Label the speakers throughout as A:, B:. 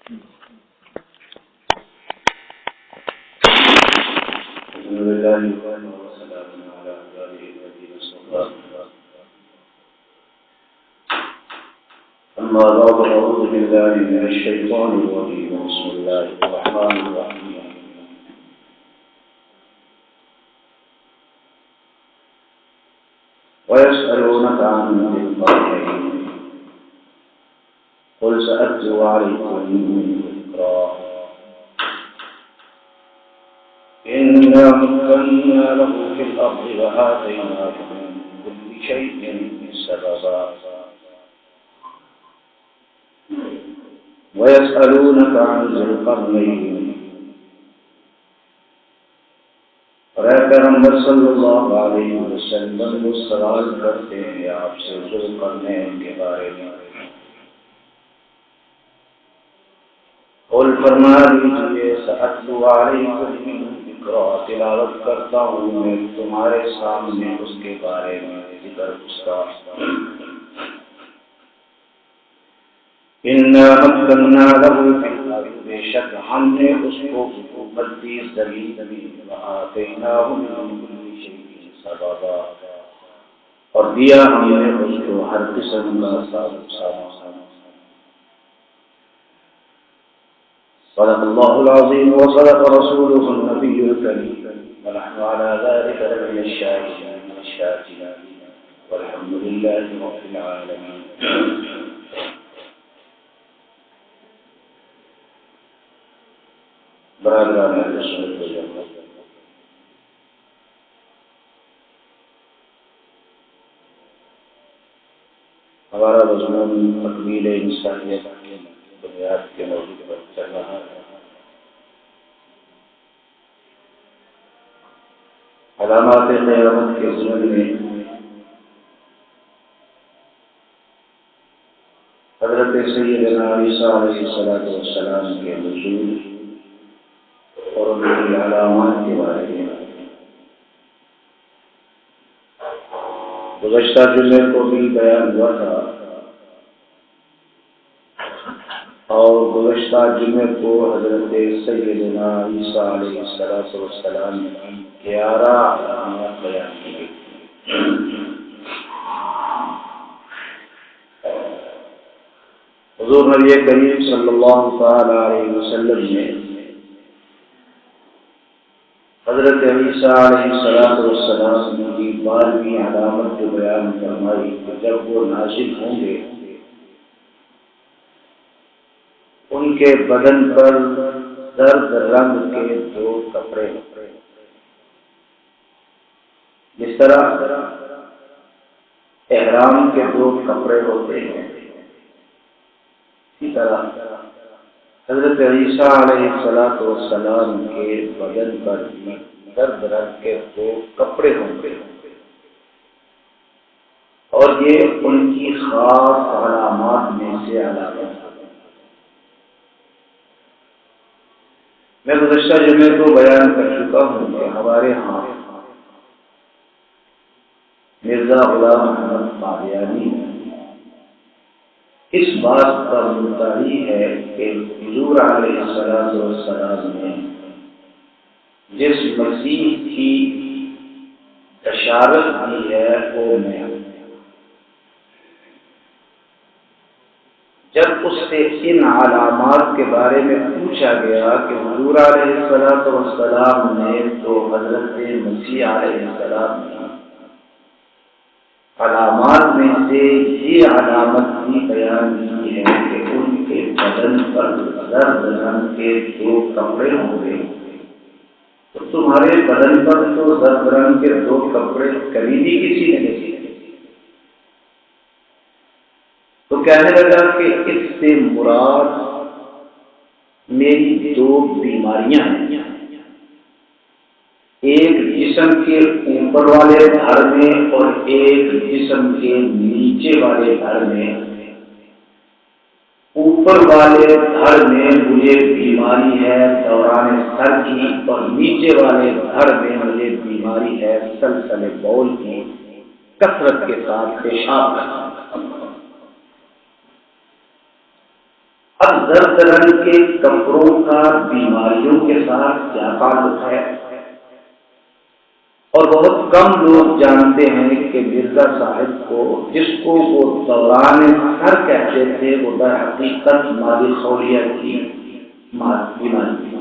A: أما بعد أعوذ بالله من الشيطان الرجيم بسم الله الرحمن الرحيم ويسألونك عن ذي القرنين قل سأتلو عليكم منه ذكرا إنا مكنا له في الأرض وآتيناه من كل شيء سببا ويسألونك عن ذي القرنين اور اے پیغمبر صلی اللہ علیہ وسلم وہ سوال کرتے ہیں آپ سے ذی القرنین کے بارے میں۔ قل فرما دیجئے سأتلو علیکم منہ ذکرا، تلاوت کرتا ہوں میں تمہارے سامنے اس کے بارے میں ذکر اس کا۔ اِنَّا مَكَّنَّا لَهُ فِي الْأَرْضِ، بے شک ہم نے اس کو حکومت دی زمین وَآتَيْنَاهُ مِن كُلِّ شَيْءٍ سَبَبًا، اور دیا ہم نے اس کو ہر قسم کا سامان۔ صدق اللہ العظیم وصدق رسوله النبی الکریم ونحن على ذلك لمن الشاهدين والشاکرین والحمد للہ رب العالمین۔ برادران رسول اللہ، ہمارا مضمون تکمیل انسانیت کی بنیاد کے موضوع پر چل رہا ہے۔ علامات قیامت کے ضمن میں حضرت سیدنا عیسیٰ علیہ السلام کے نزول اور ان کی علامات کے بارے میں گزشتہ جمعے کو بھی بیان ہوا تھا، اور گزشتہ جمعے کو حضرت سیدنا عیسیٰ علیہ السلام کی 11 علامات بیان کی گئی۔ حضور نبی کریم صلی اللہ تعالی علیہ وسلم نے حضرت عیسیٰ علیہ السلام کی 12ویں علامت کو بیان فرمائی کہ جب وہ نازل ہوں گے ان کے بدن پر زرد رنگ کے 2 کپڑے، جس طرح احرام کے 2 کپڑے ہوتے ہیں، اسی طرح حضرت عیسیٰ علیہ السلام کے بدن پر زرد رنگ کے 2 کپڑے ہوں گے، اور یہ ان کی خاص علامات میں سے علامت ہے۔ میں گزشتہ جمعے کو بیان کر چکا ہوں کہ ہمارے ہاں مرزا غلام احمد قادیانی اس بات پر مدعی ہے کہ حضور علیہ السلام نے جس مسیح کی بشارت دی ہے وہ میں، جب اس سے ان علامات کے بارے میں پوچھا گیا کہ حضور علیہ السلام نے تو حضرت مسیح علیہ السلام کی علامات میں سے یہ علامت بھی بیان کی ہے کہ ان کے بدن پر زرد رنگ کے 2 کپڑے ہوں گے، تو تمہارے بدن پر تو زرد رنگ کے 2 کپڑے کبھی بھی کسی نے نہیں دیے۔ تو کہنے لگا کہ اس سے مراد میری 2 بیماریاں ہیں، ایک جسم کے اوپر والے دھڑ میں اور ایک جسم کے نیچے والے دھڑ میں۔ اوپر والے دھڑ میں مجھے بیماری ہے دوران سر کی، اور نیچے والے دھڑ میں مجھے بیماری ہے سلسلے بول کی، کثرت کے ساتھ پیشاب کرنا۔ اب زرد رنگ کے کپڑوں کا بیماریوں کے ساتھ کیا تعلق ہے؟ اور بہت کم لوگ جانتے ہیں کہ مرزا صاحب کو، جس کو وہ دوران سر کہتے تھے، وہ در حقیقت مالی خولیہ کی بیماری۔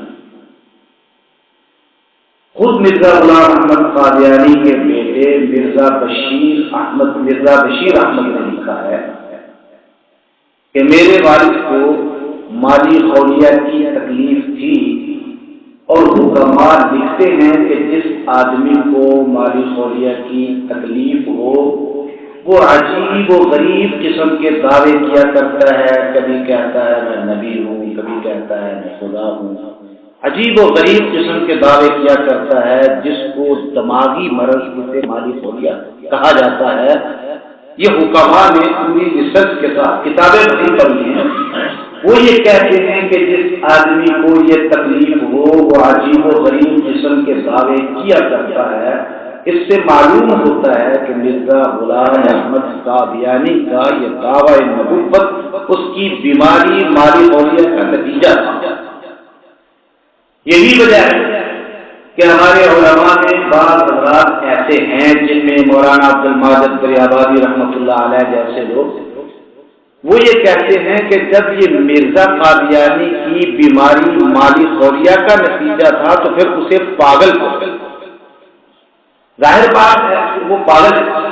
A: خود مرزا غلام احمد قادیانی کے بیٹے مرزا بشیر احمد نے لکھا ہے کہ میرے والد کو مالی خولیہ کی تکلیف تھی، اور حکماء لکھتے ہیں کہ جس آدمی کو مالی خولیہ کی تکلیف ہو وہ عجیب و غریب قسم کے دعوے کیا کرتا ہے، کبھی کہتا ہے میں نبی ہوں، کبھی کہتا ہے میں خدا ہوں، عجیب و غریب قسم کے دعوے کیا کرتا ہے، جس کو دماغی مرض جسے مالی خولیہ کہا جاتا ہے۔ یہ حکماء نے پوری ریسرچ کے ساتھ کتابیں نہیں پڑھی ہیں، وہ یہ کہتے ہیں کہ جس آدمی کو یہ تکلیف ہو وہ عجیب و غریب قسم کے دعوے کیا کرتا ہے۔ اس سے معلوم ہوتا ہے کہ مرزا غلام احمد قادیانی کا یہ دعوی نبوت اس کی بیماری مالی خولیہ کا نتیجہ تھا۔ یہی وجہ ہے کہ ہمارے علماء میں بعض حضرات ایسے ہیں جن میں مولانا عبد الماجد دریابادی رحمۃ اللہ علیہ جیسے لوگ، وہ یہ کہتے ہیں کہ جب یہ مرزا قادیانی کی بیماری مالی خولیہ کا نتیجہ تھا تو پھر اسے پاگل کہا۔ ظاہر بات ہے وہ پاگل ہے۔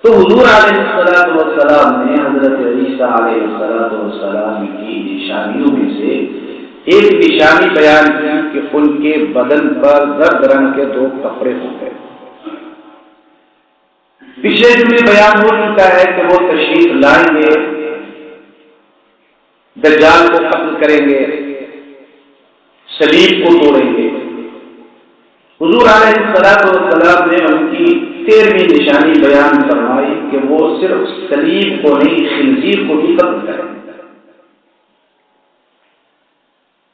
A: تو حضور علیہ الصلوۃ والسلام نے حضرت عیسیٰ علیہ الصلوۃ والسلام کی نشانیوں میں سے ایک نشانی بیان کی کہ ان کے بدن پر زرد رنگ کے 2 کپڑے ہوں گے۔ پچھلے جملے بیان ہو چکا ہے کہ وہ تشریف لائیں گے، دجال کو قتل کریں گے، صلیب کو توڑیں گے۔ حضور علیہ الصلوۃ والسلام نے ان کی 13ویں نشانی بیان فرمائی کہ وہ صرف صلیب کو نہیں خنزیر کو بھی قتل کریں گے۔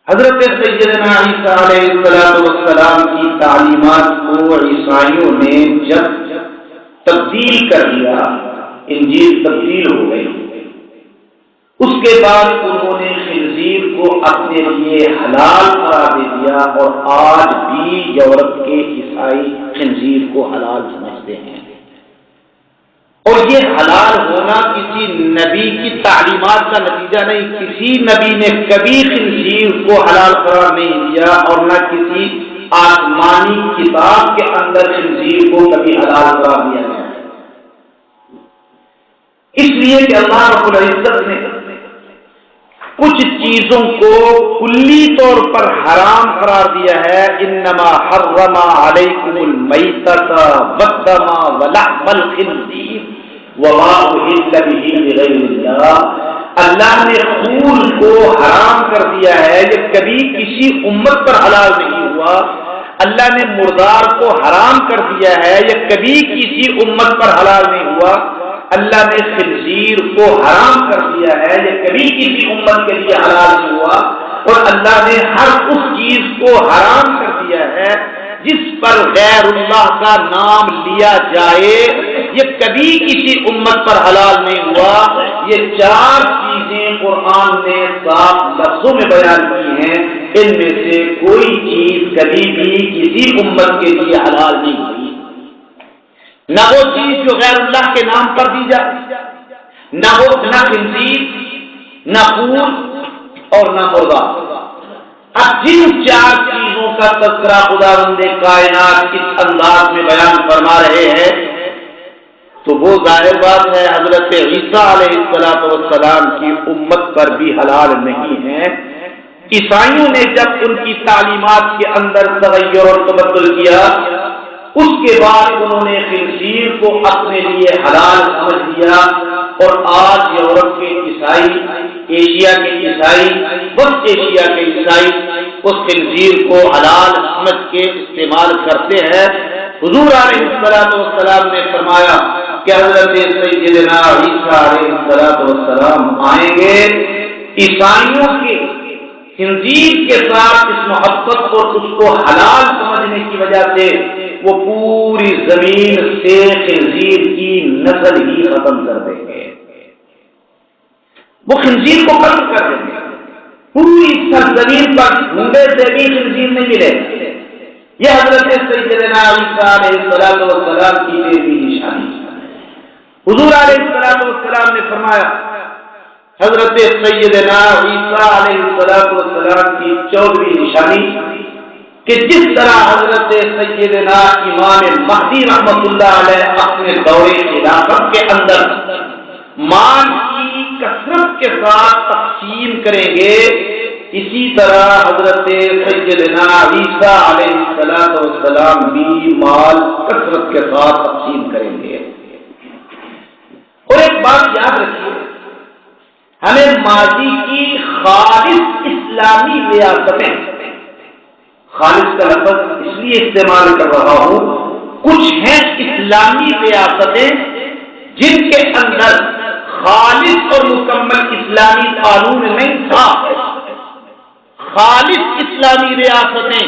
A: حضرت سیدنا عیسیٰ علیہ السلام کی تعلیمات کو عیسائیوں نے جب تبدیل کر دیا، انجیل تبدیل ہو گئی، اس کے بعد انہوں نے خنزیر کو اپنے لیے حلال قرار دے دیا، اور آج بھی یورپ کے عیسائی خنزیر کو حلال سمجھتے ہیں۔ اور یہ حلال ہونا کسی نبی کی تعلیمات کا نتیجہ نہیں، کسی نبی نے کبھی خنزیر کو حلال قرار نہیں دیا، اور نہ کسی آسمانی کتاب کے اندر خنزیر کو کبھی حلال قرار دیا گیا۔ اس لیے کہ اللہ رب العزت نے کچھ چیزوں کو کلی طور پر حرام قرار دیا ہے۔ انما حرم علیکم المیتۃ والدم ولحم الخنزیر وما اہل به لغیر اللہ۔ اللہ نے خون کو حرام کر دیا ہے، یہ کبھی کسی امت پر حلال نہیں ہوا۔ اللہ نے مردار کو حرام کر دیا ہے، یہ کبھی کسی امت پر حلال نہیں ہوا۔ اللہ نے خنزیر کو حرام کر دیا ہے، یہ کبھی کسی امت کے لیے حلال نہیں ہوا۔ اور اللہ نے ہر اس چیز کو حرام کر دیا ہے جس پر غیر اللہ کا نام لیا جائے، یہ کبھی کسی امت پر حلال نہیں ہوا۔ یہ 4 چیزیں قرآن نے صاف لفظوں میں بیان کی ہیں، ان میں سے کوئی چیز کبھی بھی کسی امت کے لیے حلال نہیں ہوئی۔ نہ وہ چیز جو غیر اللہ کے نام پر دی جائے، نہ خنزیر، نہ خون اور نہ مرغا۔ اب جن 4 چیزوں کا تذکرہ خداوند کائنات اس انداز میں بیان فرما رہے ہیں تو وہ ظاہر بات ہے حضرت عیسیٰ علیہ السلام کی امت پر بھی حلال نہیں ہے۔ عیسائیوں نے جب ان کی تعلیمات کے اندر تغیر اور تبدل کیا، اس کے بعد انہوں نے خنزیر کو اپنے لیے حلال سمجھ لیا، اور آج یورپ کے عیسائی، ایشیا کے عیسائی، وسط ایشیا کے عیسائی اس خنزیر کو حلال سمجھ کے استعمال کرتے ہیں۔ حضور علیہ السلام نے فرمایا کہ حضرت سیدنا عیسیٰ علیہ السلام آئیں گے، عیسائیوں کے خنزیر کے ساتھ اس محبت اور اس کو حلال سمجھنے کی وجہ سے وہ پوری زمین سے خنزیر کی نسل ہی ختم کر دیں گے۔ وہ خنزیر کو قتل کر دیں گے. پوری سرزمین پر ڈھونڈے سے بھی خنزیر نہیں ملے. یہ حضرت سیدنا عیسیٰ علیہ السلام کی بھی نشانی. حضور علیہ السلام نے فرمایا حضرت سیدنا عیسیٰ علیہ السلام کی 14ویں نشانی کہ جس طرح حضرت سیدنا امام مہدی رحمت اللہ علیہ اپنے دور خلافت کے اندر مال کی کثرت کے ساتھ تقسیم کریں گے، اسی طرح حضرت سیدنا عیسیٰ علیہ السلام بھی مال کثرت کے ساتھ تقسیم کریں گے. اور ایک بات یاد رکھیے، ہمیں ماضی کی خالص اسلامی ریاستیں، خالص کا لفظ اس لیے استعمال کر رہا ہوں، کچھ ہیں اسلامی ریاستیں جن کے اندر خالص اور مکمل اسلامی قانون نہیں تھا. خالص اسلامی ریاستیں،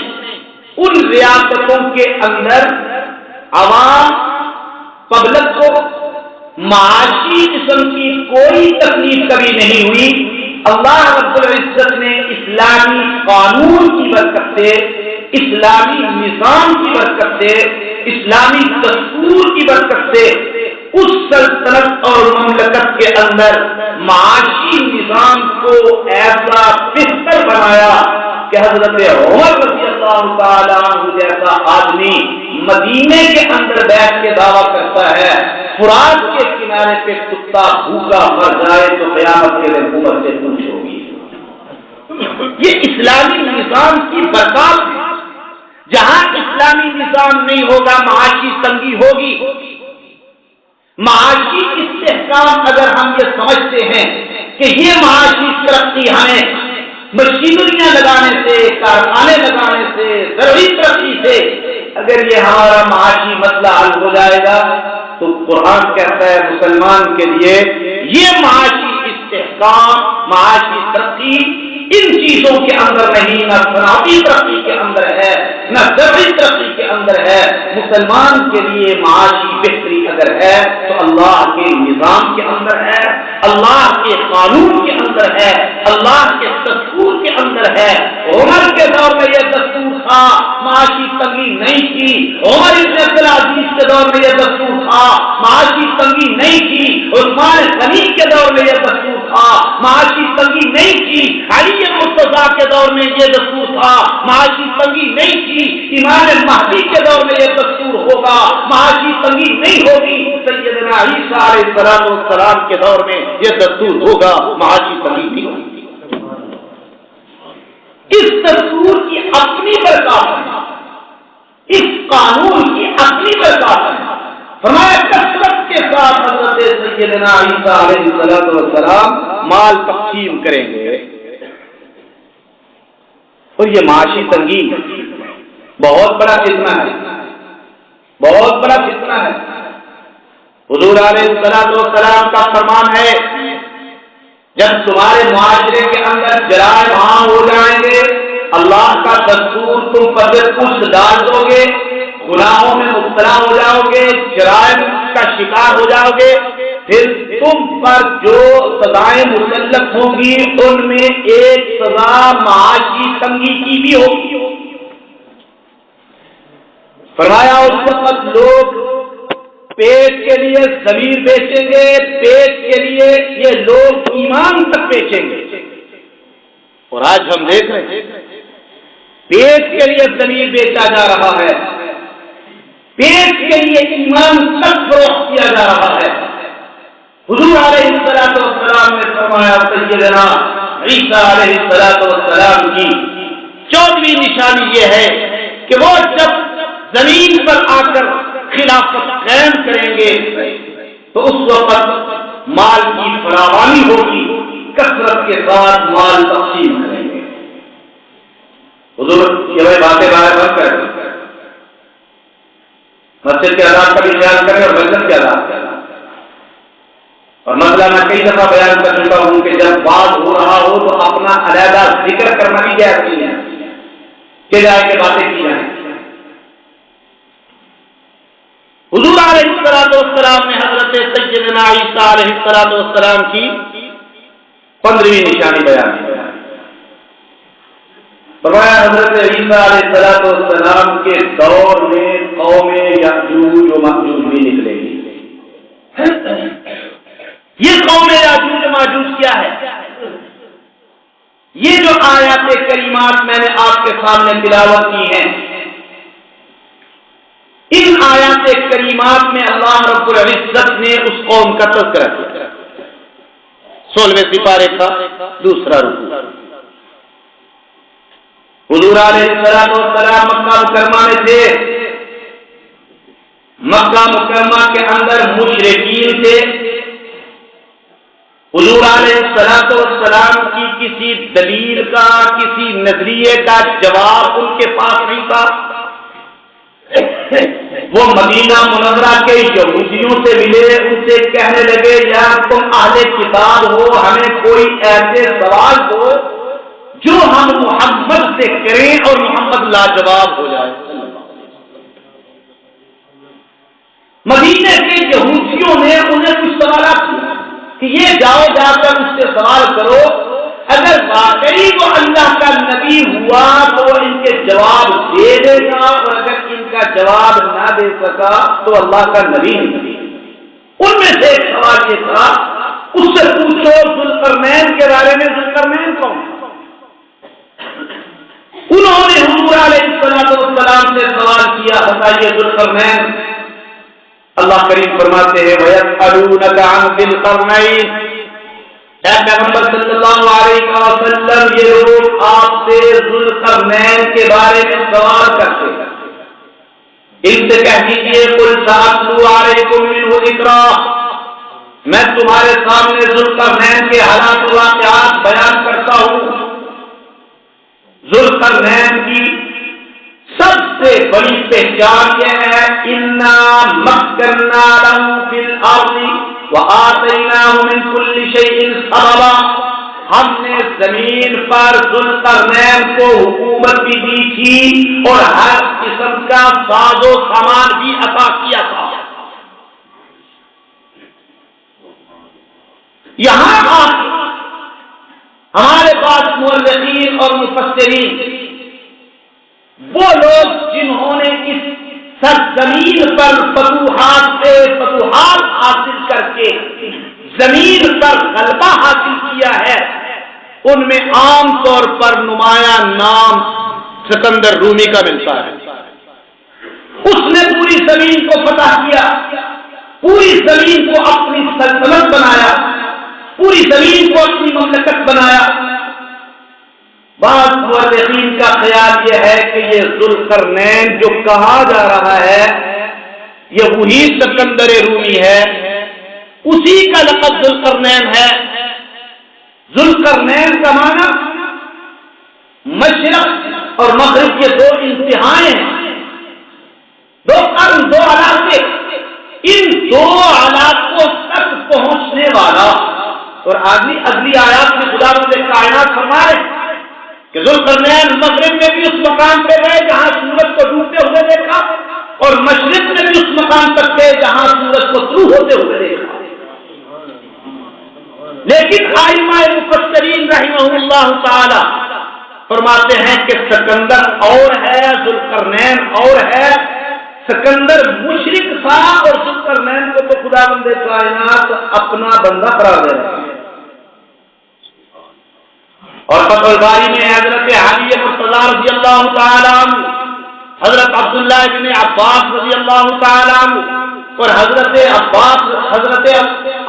A: ان ریاستوں کے اندر عوام پبلک کو معاشی قسم کی کوئی تکلیف کبھی نہیں ہوئی. اللہ رب العزت نے اسلامی قانون کی برکت سے، اسلامی نظام کی برکت سے، اسلامی دستور کی برکت سے اس سلطنت اور مملکت کے اندر معاشی نظام کو ایسا بہتر بنایا کہ حضرت عمر رضی اللہ تعالیٰ عنہ جیسا آدمی مدینے کے اندر بیٹھ کے دعویٰ کرتا ہے فرات کے کنارے پہ کتا بھوکا مر جائے تو قیامت کے دن عمر سے خوش ہوگی. یہ اسلامی نظام کی برکات ہے. جہاں اسلامی نظام نہیں ہوگا معاشی تنگی ہوگی. معاشی استحکام اگر ہم یہ سمجھتے ہیں کہ یہ معاشی ترقی ہمیں مشینریاں لگانے سے، کارخانے لگانے سے، زرعی ترقی سے اگر یہ ہمارا معاشی مسئلہ حل ہو جائے گا تو قرآن کہتا ہے مسلمان کے لیے یہ معاشی استحکام، معاشی ترقی ان چیزوں کے اندر نہیں، نہ صنعتی ترقی کے اندر ہے، نہ زرعی ترقی کے اندر ہے. مسلمان کے لیے معاشی بہتری اگر ہے تو اللہ کے نظام کے اندر ہے، اللہ کے قانون کے اندر ہے، اللہ کے دستور کے اندر ہے. عمر کے دور میں یہ دستور تھا، معاشی تنگی نہیں تھی. عمر ابن عبدالعزیز کے دور میں یہ دستور تھا، معاشی تنگی نہیں تھی. عثمان غنی کے دور میں یہ دستور تھا، معاشی تنگی نہیں تھی. علی مرتضیٰ کے دور میں یہ دستور تھا، معاشی تنگی نہیں تھی. امام مہدی کے دور میں یہ دستور ہوگا، معاشی تنگی نہیں ہوگی. سیدنا عیسیٰ علیہ السلام کے دور میں یہ دستور ہوگا، معاشی تنگی نہیں ہوگی. اس دستور کی اپنی برکات ہے، اس قانون کی اپنی برکات ہے. فرمایا کثرت کے ساتھ حضرت سیدنا عیسیٰ علیہ السلام مال تقسیم کریں گے. اور یہ معاشی تنگی بہت بڑا فتنہ ہے، بہت بڑا فتنہ ہے. حضور علیہ السلام کا فرمان ہے جب تمہارے معاشرے کے اندر جرائم عام ہو جائیں گے، اللہ کا دستور تم پر کچھ ڈال دو گے، گناہوں میں مبتلا ہو جاؤ گے، جرائم کا شکار ہو جاؤ گے، پھر تم پر جو سزائیں مسلط ہوں گی ان میں ایک سزا معاشی تنگی کی بھی ہوگی. فرمایا اس وقت لوگ پیٹ کے لیے زمین بیچیں گے، پیٹ کے لیے یہ لوگ ایمان تک بیچیں گے. اور آج ہم دیکھ رہے ہیں پیٹ کے لیے زمین بیچا جا رہا ہے، پیٹ کے لیے ایمان تک فروخت کیا جا رہا ہے. حضور علیہ السلام نے فرمایا سیدنا عیسیٰ علیہ السلام کی 14ویں نشانی یہ ہے کہ وہ جب زمین پر آ کر خلافت قائم کریں گے تو اس وقت مال کی فراوانی ہوگی، کثرت کے ساتھ مال تقسیم کریں گے. حضور یہ باتیں بار کریں، مسجد کے آداب کا بھی خیال کریں اور مسجد کے آداب کا. اور مسئلہ میں کئی دفعہ بیان کر چکا ہوں کہ جب بات ہو رہا ہو تو اپنا علیحدہ ذکر کرنا بھی جائز نہیں ہے کہ جائے کہ باتیں کی جائیں. حضور علیہ السلام نے حضرت سیدنا عیسیٰ علیہ السلام کی 15ویں نشانی بیان کی فرمایا حضرت عیسیٰ علیہ السلام کے دور میں قوم یاجوج و ماجوج بھی نکلے گی. یہ قوم یاجوج و ماجوج کیا ہے؟ یہ جو آیات کریمات میں نے آپ کے سامنے تلاوت کی ہیں، ان آیات کریمات میں اللہ رب العزت نے اس قوم کا تذکرہ کیا. 16ویں سپارے کا دوسرا رکوع. حضور علیہ السلام مکہ مکرمہ میں تھے. مکہ مکرمہ کے اندر مشرکین تھے. حضور علیہ السلام کی کسی دلیل کا، کسی نظریے کا جواب ان کے پاس نہیں تھا. وہ مدینہ منورہ کے یہودیوں سے ملے، ان سے کہنے لگے یار تم اہل کتاب ہو، ہمیں کوئی ایسے سوال دو جو ہم محمد سے کریں اور محمد لاجواب ہو جائے. مدینہ کے یہودیوں نے انہیں کچھ سوالات کیے کہ یہ جاؤ جا کر اس سے سوال کرو، اگر واقعی وہ اللہ کا نبی ہوا تو ان کے جواب دے دے گا، اور اگر ان کا جواب نہ دے سکا تو اللہ کا نبی نہیں. ان میں سے ایک سوال یہ تھا، اس سے پوچھو ذوالقرنین کے بارے میں، ذوالقرنین کون؟ انہوں نے حضور علیہ السلام سے سوال کیا، بتائیے ذوالقرنین. اللہ کریم فرماتے ہیں وَيَسْأَلُونَكَ عَنْ ذِي الْقَرْنَيْنِ، اے پیغمبر صلی اللہ علیہ وسلم یہ لوگ آپ سے ذوالقرنین کے بارے میں سوال کرتے ہیں. ان سے کہہ دیجیے قُلْ سَأَتْلُو عَلَيْكُم مِّنْهُ ذِكْرًا، میں تمہارے سامنے ذوالقرنین کے حالات و واقعات بیان کرتا ہوں. ذوالقرنین کی سب سے بڑی پہچان یہ ہے اِنَّا مَكَّنَّا لَهُ فِي الْأَرْضِ وَآتَيْنَاهُ مِنْ كُلِّ شَيْءٍ سَبَبًا، ہم نے زمین پر ذوالقرنین کو حکومت بھی دی تھی اور ہر قسم کا ساز و سامان بھی عطا کیا تھا. یہاں ہمارے پاس مورخین اور مفسرین وہ لوگ جنہوں نے اس سرزمین پر فتوحات حاصل کر کے زمین پر غلبہ حاصل کیا ہے، ان میں عام طور پر نمایاں نام سکندر رومی کا ملتا ہے. اس نے پوری زمین کو فتح کیا، پوری زمین کو اپنی سلطنت بنایا، پوری زمین کو اپنی مملکت بنایا. بعض مورخین کا خیال یہ ہے کہ یہ ذوالقرنین جو کہا جا رہا ہے یہ وہی سکندر رومی ہے، اسی کا لقب ذوالقرنین ہے. ذوالقرنین کا معنی مشرق اور مغرب کے دو انتہائیں ہیں، دو قرن، دو علاقے، ان دو علاقوں تک پہنچنے والا. اور اگلی آیات میں خدا رب کائنات فرما رہے کہ ذوالقرنین مغرب میں بھی اس مقام پہ گئے جہاں سورج کو ڈوبتے ہوئے دیکھا، اور مشرق میں بھی اس مقام تک گئے جہاں سورج کو طلوع ہوتے ہوئے دیکھا. لیکن ائمہ مفسرین رحمہ اللہ تعالی فرماتے ہیں کہ سکندر اور ہے، ذوالقرنین اور ہے. سکندر مشرق تھا اور ذوالقرنین کو تو خدا بند کائنات اپنا بندہ قرار دے رہا ہے. اور فتح الباری میں حضرت علی مرتضی رضی اللہ تعالیٰ عنہ، حضرت عبداللہ بن عباس رضی اللہ تعالیٰ عنہ اور حضرت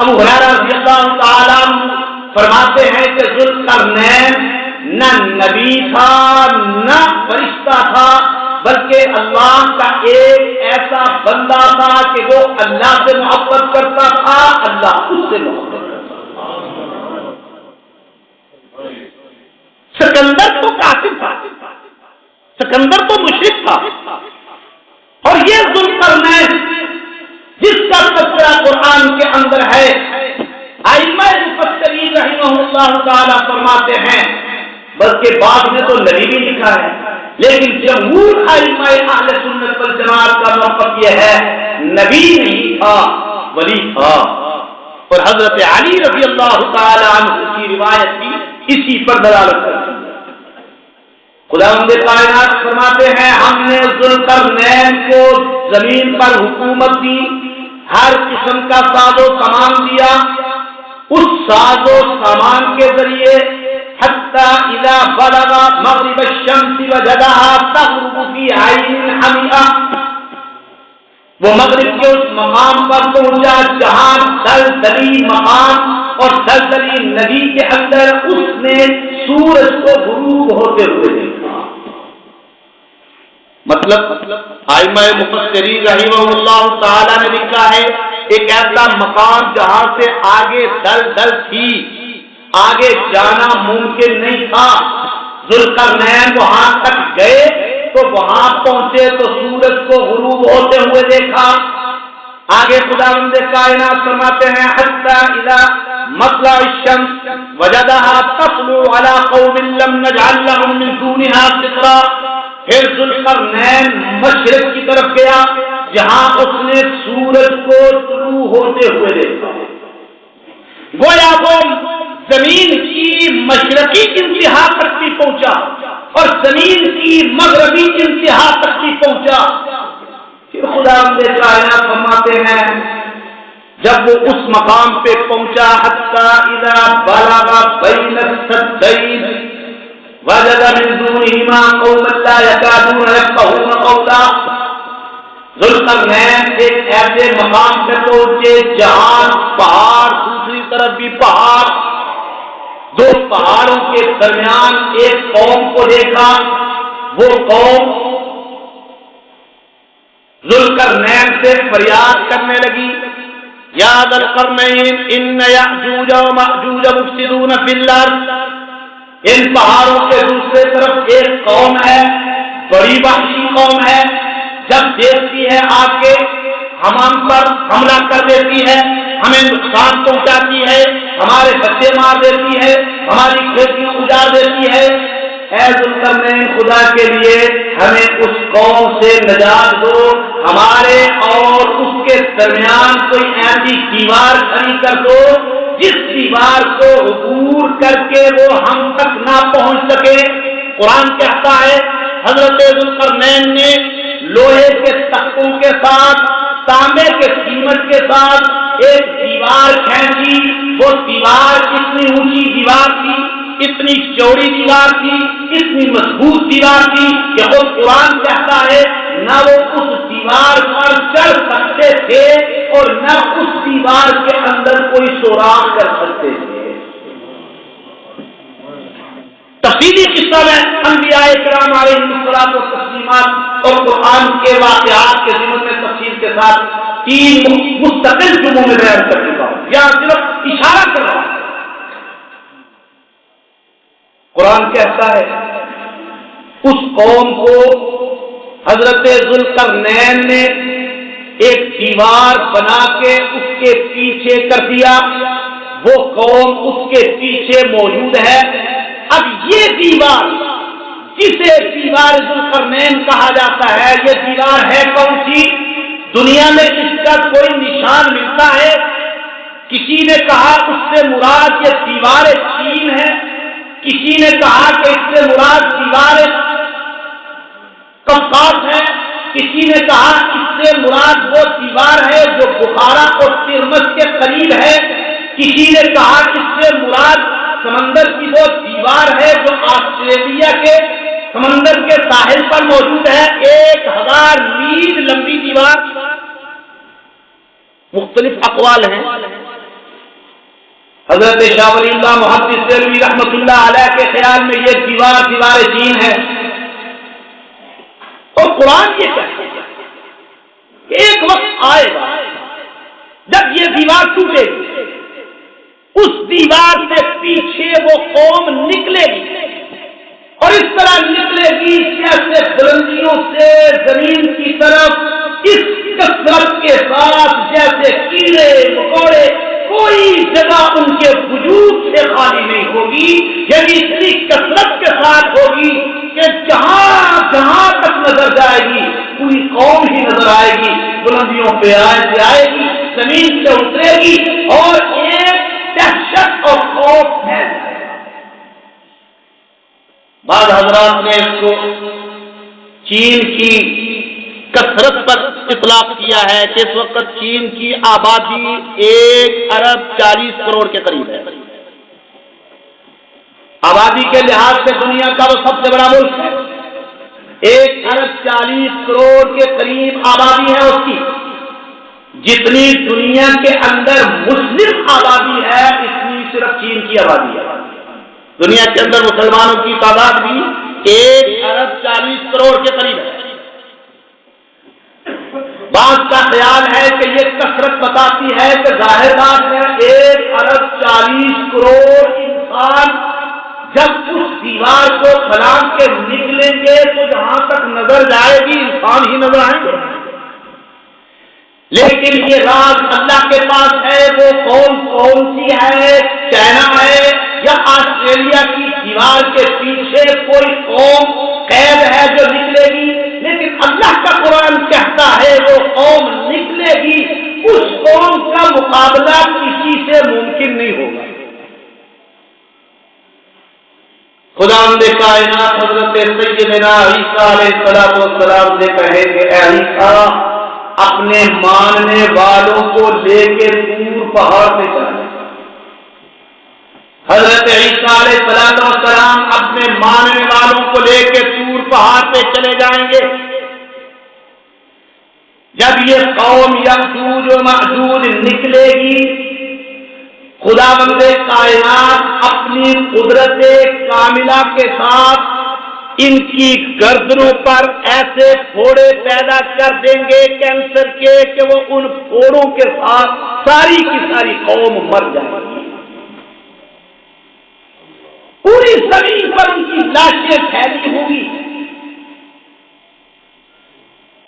A: ابو ہریرہ رضی اللہ تعالیٰ عنہ فرماتے ہیں کہ ذوالقرنین نہ نبی تھا نہ فرشتہ تھا، بلکہ اللہ کا ایک ایسا بندہ تھا کہ وہ اللہ سے محبت کرتا تھا، اللہ اس سے محبت کرتا تھا. سکندر تو کافر تھا، سکندر تو مشرک تھا، اور یہ ذوالقرنین جس کا تذکرہ قرآن کے اندر ہے، ائمہ مفسرین رحمہ اللہ تعالی فرماتے ہیں بلکہ بعد میں تو نبی بھی لکھا ہے، لیکن جمہور ائمہ اہل سنت والجماعت کا موقف یہ ہے نبی نہیں تھا، ولی تھا. اور حضرت علی رضی اللہ تعالی عنہ کی روایت بھی اسی پر دلالت کرتی ہے۔ خداوند کائنات فرماتے ہیں ہم نے ذوالقرنین کو زمین پر حکومت دی، ہر قسم کا ساز و سامان دیا، اس ساز و سامان کے ذریعے حتی اذا بلغ مغرب الشمس وجدها تغرب في عین حمیئہ، وہ مغرب کے اس مقام پر پہنچا جہاں دلدلی مقام اور دلدلی ندی کے اندر اس نے سورج کو غروب ہوتے ہوئے دیکھا۔ مطلب ائمہ مفسرین رحمہ اللہ تعالی نے لکھا ہے ایک ایسا مقام جہاں سے آگے دلدل تھی، آگے جانا ممکن نہیں تھا۔ ذوالقرنین وہاں تک گئے تو وہاں پہنچے تو سورج کو غروب ہوتے ہوئے دیکھا۔ آگے خداوند کائنات فرماتے ہیں حتی اذا مطلع الشمس وجدها تطلع على قوم لم نجعل لهم من دونها سترا، پھر ذوالقرنین مشرق کی طرف گیا جہاں اس نے سورج کو طلوع ہوتے ہوئے دیکھا۔ گویا وہ زمین کی مشرقی انتہا تک بھی پہنچا اور زمین کی مغربی انتہا تک بھی پہنچا۔ پھر خداوند کائنات فرماتے ہیں جب وہ اس مقام پہ پہنچا حتی اذا بلغ بین السدین وجد من دونہما قوما لا یکادون یفقہون قولا، ذوالقرنین ایک ایسے مقام پہ پہنچے جہاں پہاڑ، دوسری طرف بھی پہاڑ، دو پہاڑوں کے درمیان ایک قوم کو دیکھا۔ وہ قوم ذوالقرنین سے فریاد کرنے لگی یا ذا القرنین ان یأجوج ومأجوج مفسدون فی الارض، ان پہاڑوں کے دوسرے طرف ایک قوم ہے، بڑی وحشی قوم ہے، جب دیکھتی ہے آ کے ہم پر حملہ کر دیتی ہے، ہمیں نقصان پہنچاتی ہے، ہمارے بچے مار دیتی ہے، ہماری کھیتیاں اجاڑ دیتی ہے۔ اے ذوالقرنین خدا کے لیے ہمیں اس قوم سے نجات دو، ہمارے اور اس کے درمیان کوئی ایسی دیوار کھڑی کر دو جس دیوار کو عبور کر کے وہ ہم تک نہ پہنچ سکے۔ قرآن کہتا ہے حضرت ذوالقرنین نے لوہے کے تختوں کے ساتھ، تانبے کے سیمنٹ کے ساتھ ایک دیوار کھینچی۔ وہ دیوار اتنی اونچی دیوار تھی، اتنی چوڑی دیوار تھی، اتنی مضبوط دیوار تھی کہ وہ قرآن کہتا ہے نہ وہ اس دیوار پر چڑھ سکتے تھے اور نہ اس دیوار کے اندر کوئی سوراخ کر سکتے تھے۔ تفصیلی قصہ میں انبیاء کرام علیہ الصلوۃ والتسلیمات اور قرآن کے واقعات کے ضمن میں تفصیل کے ساتھ 3 مستقل جملوں میں بیان کر چکا ہوں، یہاں صرف اشارہ کر رہا ہوں۔ قرآن کہتا ہے اس قوم کو حضرت ذوالقرنین نے ایک دیوار بنا کے اس کے پیچھے کر دیا، وہ قوم اس کے پیچھے موجود ہے۔ اب یہ دیوار جسے دیوار ذوالقرنین کہا جاتا ہے، یہ دیوار ہے کون سی؟ دنیا میں اس کا کوئی نشان ملتا ہے؟ کسی نے کہا اس سے مراد یہ دیوار چین ہے، کسی نے کہا کہ اس سے مراد دیوار قفقاز ہے، کسی نے کہا اس سے مراد وہ دیوار ہے جو بخارا اور ترمس کے قریب ہے، کسی نے کہا اس سے مراد سمندر کی وہ دیوار ہے جو آسٹریلیا کے سمندر کے ساحل پر موجود ہے، 1000 میل لمبی دیوار۔ مختلف اقوال ہیں۔ حضرت شاہ ولی اللہ محدث دہلوی رحمۃ اللہ علیہ کے خیال میں یہ دیوار چین ہے، اور قرآن یہ کہتا ہے کہ ایک وقت آئے گا جب یہ دیوار ٹوٹے گی، اس دیوار سے پیچھے وہ قوم نکلے گی اور اس طرح نکلے گی جیسے بلندیوں سے زمین کی طرف اس کثرت کے ساتھ جیسے کیڑے مکوڑے، کوئی جگہ ان کے وجود سے خالی نہیں ہوگی، یعنی اتنی کثرت کے ساتھ ہوگی کہ جہاں جہاں تک نظر جائے گی کوئی قوم ہی نظر آئے گی، بلندیوں پہ آئے گی، زمین سے اترے گی اور ایک دہشت اور خوف پھیل جائے گا۔ بعض حضرات نے اس کو چین کی کثرت پر اطلاق کیا ہے کہ اس وقت چین کی آبادی 1 ارب 40 کروڑ کے قریب ہے۔ آبادی کے لحاظ سے دنیا کا وہ سب سے بڑا ملک ہے، 1 ارب 40 کروڑ کے قریب آبادی ہے اس کی۔ جتنی دنیا کے اندر مسلم آبادی ہے اتنی صرف چین کی آبادی ہے۔ دنیا کے اندر مسلمانوں کی تعداد بھی 1 ارب 40 کروڑ کے قریب ہے۔ بعض کا خیال ہے کہ یہ کثرت بتاتی ہے کہ ظاہر بات ہے 1 ارب 40 کروڑ انسان جب اس دیوار کو پھلانگ کے نکلیں گے تو جہاں تک نظر جائے گی انسان ہی نظر آئیں گے، لیکن یہ راز اللہ کے پاس ہے۔ وہ کون سی ہے؟ چائنا ہے یا آسٹریلیا کی دیوار کے پیچھے کوئی قوم قید ہے جو نکلے گی؟ لیکن اللہ کا قرآن کہتا ہے وہ قوم نکلے گی، اس قوم کا مقابلہ کسی سے ممکن نہیں ہوگا۔ خداوند کائنات حضرت سیدنا عیسیٰ علیہ السلام سے کہے کہ اے عیسیٰ اپنے ماننے والوں کو لے کے دور پہاڑ پہ چلے۔ حضرت عیسیٰ علیہ السلام اپنے ماننے والوں کو لے کے دور پہاڑ پہ چلے جائیں گے۔ جب یہ قوم یأجوج و مأجوج نکلے گی، خداوند کائنات اپنی قدرت کاملہ کے ساتھ ان کی گردنوں پر ایسے پھوڑے پیدا کر دیں گے کینسر کے کہ وہ ان پھوڑوں کے ساتھ ساری کی ساری قوم مر جائے گی۔ پوری زمین پر ان کی لاشیں پھیلی ہوں گی،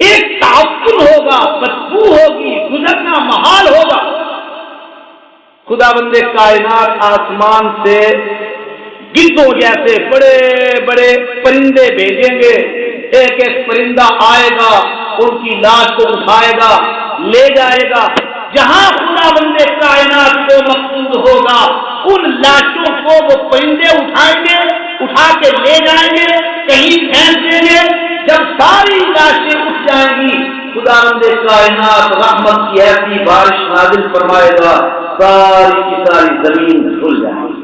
A: ایک تعفن ہوگا، بدبو ہوگی، گزرنا محال ہوگا۔ خداوند کائنات آسمان سے گدھوں جیسے بڑے بڑے پرندے بھیجیں گے، ایک ایک پرندہ آئے گا، ان کی لاش کو اٹھائے گا، لے جائے گا، جہاں خداوند کائنات کو مقصود ہوگا ان لاشوں کو وہ پرندے اٹھائیں گے، اٹھا کے لے جائیں گے، کہیں پھینک دیں گے۔ جب ساری لاشیں اٹھ جائیں گی خداوند کائنات رحمت کی ایسی بارش نازل فرمائے گا، ساری کی ساری زمین کھل جائے گی۔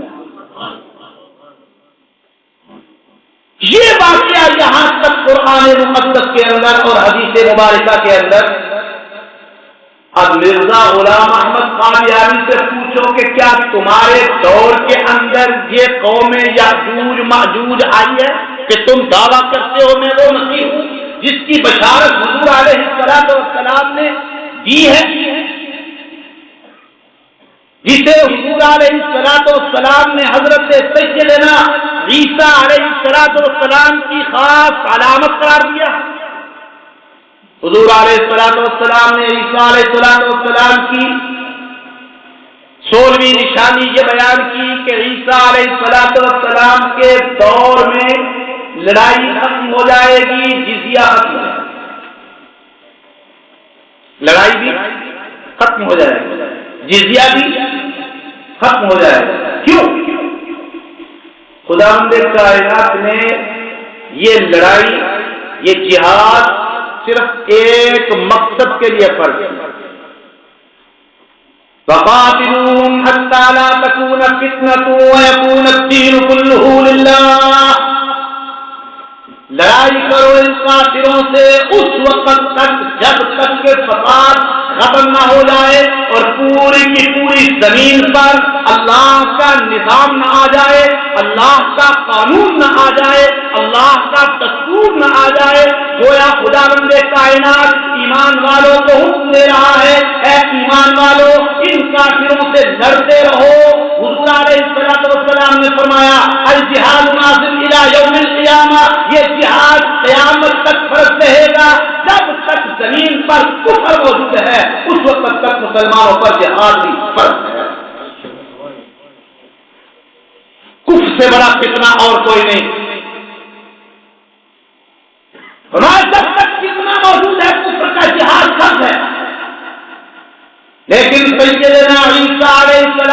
A: یہ واقعہ یہاں تک قرآن مقدس کے اندر اور حدیث مبارکہ کے اندر۔ اب مرزا غلام احمد قادیانی سے پوچھو کہ کیا تمہارے دور کے اندر یہ قوم یاجوج ماجوج آئی ہے کہ تم دعویٰ کرتے ہو میں وہ مسیح ہوں جس کی بشارت حضور علیہ السلام نے دی ہے، جسے حضور علیہ السلام نے حضرت سیدنا عیسیٰ علیہ السلام کی خاص علامت قرار دیا۔ حضور علیہ السلام نے عیسیٰ علیہ السلام کی 16ویں نشانی یہ بیان کی کہ عیسیٰ علیہ السلام کے دور میں لڑائی ختم ہو جائے گی، جزیہ ختم ہو جائے گی، لڑائی بھی ختم ہو جائے گی، جزیہ بھی ختم ہو جائے گا۔ کیوں؟ خداوند کائنات نے یہ لڑائی، یہ جہاد صرف ایک مقصد کے لیے فرض ہے۔ وَقَاتِلُوهُمْ حَتَّى لَا تَكُونَ فِتْنَةٌ وَيَكُونَ الدِّينُ كُلُّهُ لِلَّهِ۔ لڑائی کرو ان کافروں سے اس وقت تک جب تک کہ فساد ختم نہ ہو جائے اور پوری کی پوری زمین پر اللہ کا نظام نہ آ جائے، اللہ کا قانون نہ آ جائے، اللہ کا دستور نہ آ جائے۔ گویا خداوند کائنات ایمان والوں کو حکم دے رہا ہے، اے ایمان والوں ان کافروں سے لڑتے رہو۔ حضور علیہ السلام نے فرمایا الجہاد نازل الی یوم القیامہ، یہ جہاد قیامت تک فرض رہے گا۔ جب تک زمین پر کفر موجود ہے اس وقت تک مسلمانوں پر جہاد بھی فرض ہے۔ کفر سے بڑا فتنہ اور کوئی نہیں۔ ہمارے جب تک فتنہ موجود ہے کفر کا جہاد فرض ہے، لیکن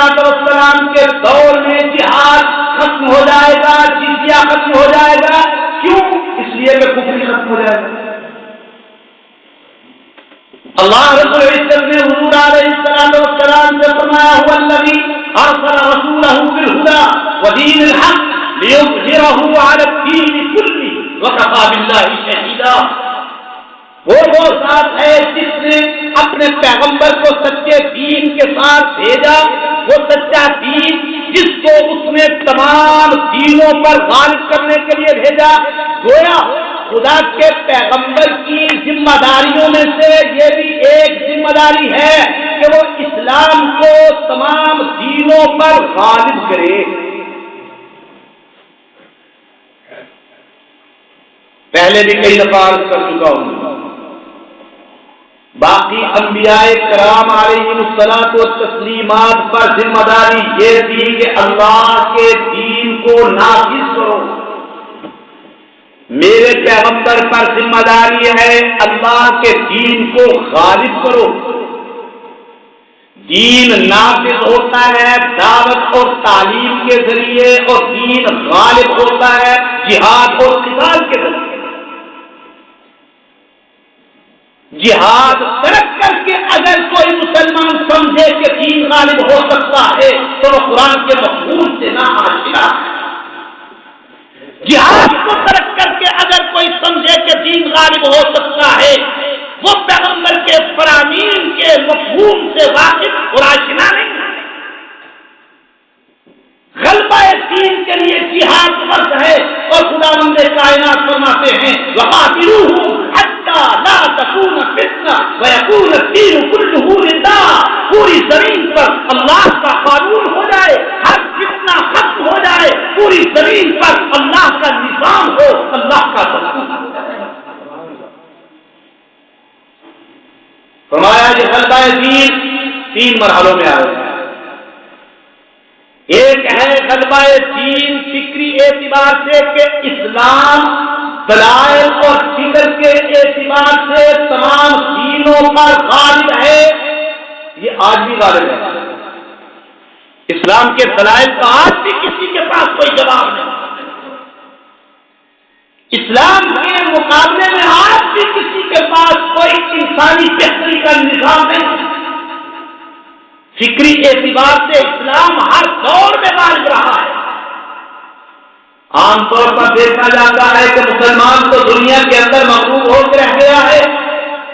A: السلام کے دور میں جہاد ختم ہو جائے گا، جزیہ ختم ہو جائے گا. کیوں؟ اس لیے کہ کفر ختم ہو جائے گا. اللہ رب العزت نے حضور علیہ السلام سے فرمایا هو الذی ارسل رسولہ بالہدی ودین الحق لیظہرہ علی الدین کلہ وکفی باللہ شہیدا. وہ ذات ہے جس نے اپنے پیغمبر کو سچے دین کے ساتھ بھیجا، وہ سچا دین جس کو اس نے تمام دینوں پر غالب کرنے کے لیے بھیجا. گویا خدا کے پیغمبر کی ذمہ داریوں میں سے یہ بھی ایک ذمہ داری ہے کہ وہ اسلام کو تمام دینوں پر غالب کرے. پہلے بھی کئی دفعہ عرض کر چکا ہوں، باقی انبیاء کرام علیہم الصلاۃ والتسلیمات پر ذمہ داری یہ تھی کہ اللہ کے دین کو نافذ کرو. میرے پیغمبر پر ذمہ داری ہے اللہ کے دین کو غالب کرو. دین نافذ ہوتا ہے دعوت اور تعلیم کے ذریعے، اور دین غالب ہوتا ہے جہاد اور قتال کے ذریعے. جہاد ترک کر کے اگر کوئی مسلمان سمجھے کہ دین غالب ہو سکتا ہے تو وہ قرآن کے مفہوم سے نہ آشنا ہے. جہاد کو ترک کر کے اگر کوئی سمجھے کہ دین غالب ہو سکتا ہے وہ پیغمبر کے فرامین کے مفہوم سے واقف اور آشنا نہیں. غلبہ دین کے لیے جہاد فرض ہے، اور خداوند کائنات فرماتے ہیں وَقَاتِلُوهُمْ حَتَّى لَا تَكُونَ فِتْنَةٌ وَيَكُونَ الدِّينُ كُلُّهُ لِلَّهِ. پوری زمین پر اللہ کا قانون ہو جائے، ہر فتنہ ختم ہو جائے، پوری زمین پر اللہ کا نظام ہو، اللہ کا دستور ہو جائے. فرمایا کہ غلبہ دین تین مرحلوں میں آئے. ایک ہے غلبہ دین فکری اعتبار سے کہ اسلام دلائل اور فکر کے اعتبار سے تمام دینوں پر غالب ہے. یہ آج بھی غالب ہے. اسلام کے دلائل کا آج بھی کسی کے پاس کوئی جواب نہیں. اسلام کے مقابلے میں آج بھی کسی کے پاس کوئی انسانی بہتری کا نظام نہیں. فکری اعتبار سے اسلام ہر دور میں غالب رہا ہے. عام طور پر دیکھا جاتا ہے کہ مسلمان تو دنیا کے اندر مغلوب ہو کے رہ گیا ہے.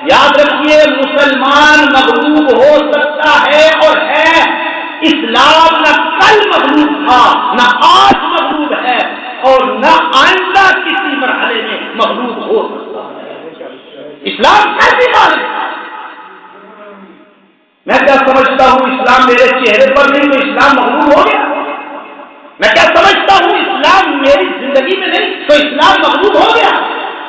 A: یاد رکھیے مسلمان مغلوب ہو سکتا ہے اور ہے. اسلام نہ کل مغلوب تھا، نہ آج مغلوب ہے، اور نہ آئندہ کسی مرحلے میں مغلوب ہو سکتا ہے. اسلام کل بھی غالب ہے. میں کیا سمجھتا ہوں اسلام میرے چہرے پر نہیں تو اسلام مغلوب ہو گیا. میں کیا سمجھتا ہوں اسلام میری زندگی میں نہیں تو اسلام مغلوب ہو گیا.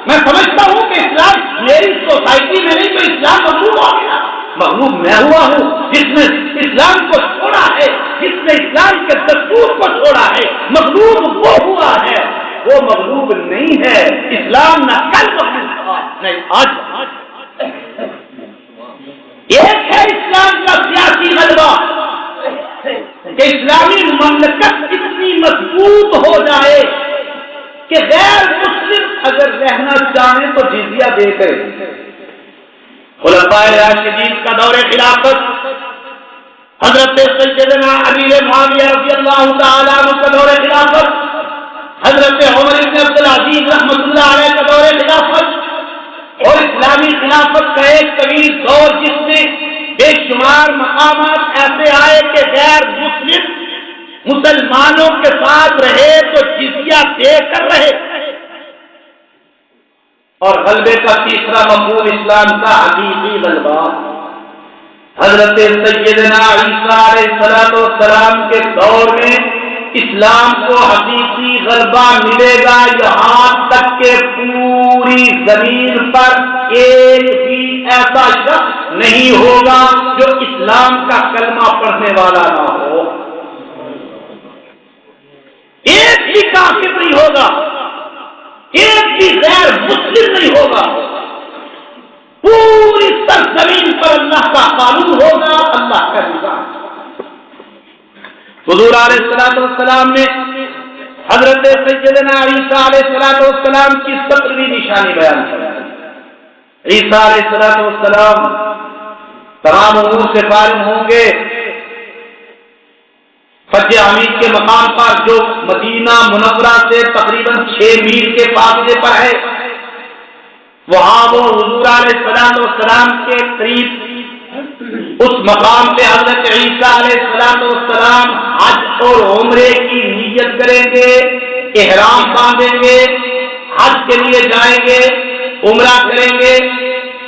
A: میں سمجھتا ہوں کہ اسلام میری سوسائٹی میں نہیں تو اسلام مغلوب ہو گیا. مغلوب میں ہوا ہوں جس نے اسلام کو چھوڑا ہے، جس نے اسلام کے دستور کو چھوڑا ہے. مغلوب وہ ہوا ہے، وہ مغلوب نہیں ہے. اسلام نہ کل مغلوب تھا نہیں آج. ایک ہے اسلام کا سیاسی غلبہ کہ اسلامی مملکت اتنی مضبوط ہو جائے کہ غیر مسلم اگر رہنا چاہیں تو جزیہ دے کر. خلفائے راشدین کا دور خلافت، حضرت سیدنا امیر معاویہ رضی اللہ تعالیٰ عنہ کا دور خلافت، حضرت عمر بن عبد العزیز رحمۃ اللہ علیہ کا دور خلافت، اور اسلامی خلافت کا ایک طویل دور جس میں بے شمار مقامات ایسے آئے کہ غیر مسلم مسلمانوں کے ساتھ رہے تو جزیہ دے کر رہے. اور غلبے کا تیسرا مفہوم اسلام کا حقیقی غلبہ، حضرت سیدنا عیسیٰ علیہ السلام کے دور میں اسلام کو حقیقی غلبہ ملے گا یہاں تک کہ پوری زمین پر ایک بھی ایسا شخص نہیں ہوگا جو اسلام کا کلمہ پڑھنے والا نہ ہو. ایک بھی کافر نہیں ہوگا، ایک بھی غیر مسلم نہیں ہوگا. پوری سرزمین پر اللہ کا قانون ہوگا، اللہ کا نظام. حضور علیہ السلام نے حضرت سیدنا عیسیٰ علیہ السلام کی 17ویں نشانی بیان کی۔ عیسیٰ علیہ السلام تمام امور سے فارغ ہوں گے، فجر حمید کے مقام پر جو مدینہ منورہ سے تقریباً 6 میل کے فاصلے پر ہے، وہاں وہ حضور علیہ السلام کے قریب اس مقام پہ حضرت عیسیٰ علیہ السلام حج اور عمرے کی نیت کریں گے، احرام باندھیں گے، حج کے لیے جائیں گے، عمرہ کریں گے۔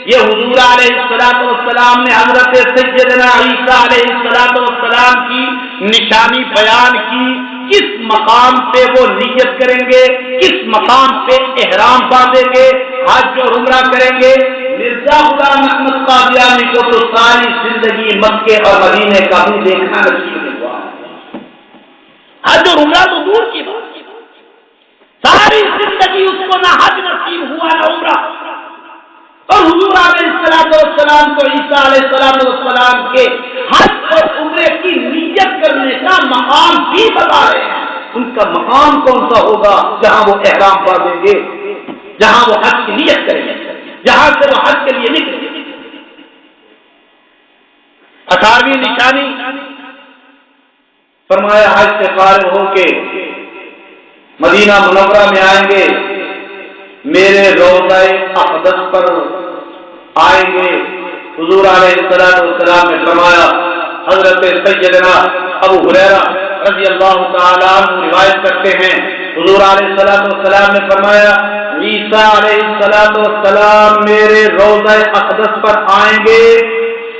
A: یہ حضور علیہ السلام نے حضرت سیدنا عیسیٰ علیہ السلام کی نشانی بیان کی، کس مقام پہ وہ نیت کریں گے، کس مقام پہ احرام باندھیں گے، حج اور عمرہ کریں گے۔ مرزا غلام احمد قادیانی کو تو ساری زندگی مکے اور مدینے کا بھی دیکھنا نصیب نہیں ہوا، حج اور عمرہ تو دور کی بات، ساری زندگی اس کو نہ حج نصیب ہوا نہ عمرہ۔ اور حضور علیہ السلام کو عیسیٰ علیہ السلام کے حج اور عمرے کی نیت کرنے کا مقام بھی بتا رہے ہیں۔ ان کا مقام کون سا ہوگا؟ جہاں وہ احرام باندھیں گے، جہاں وہ حج کی نیت کریں گے، جہاں سے وہ حج کے لیے نکلیں گے۔ 18ویں نشانی فرمایا حج سے فارغ ہو کے مدینہ منورہ میں آئیں گے، میرے روضہ اقدس پر آئیں گے۔ حضور علیہ السلام نے فرمایا، حضرت سیدنا ابو ہریرہ رضی اللہ تعالیٰ عنہ روایت کرتے ہیں، حضور علیہ السلام نے فرمایا عیسیٰ علیہ السلام میرے روضہ اقدس پر آئیں گے،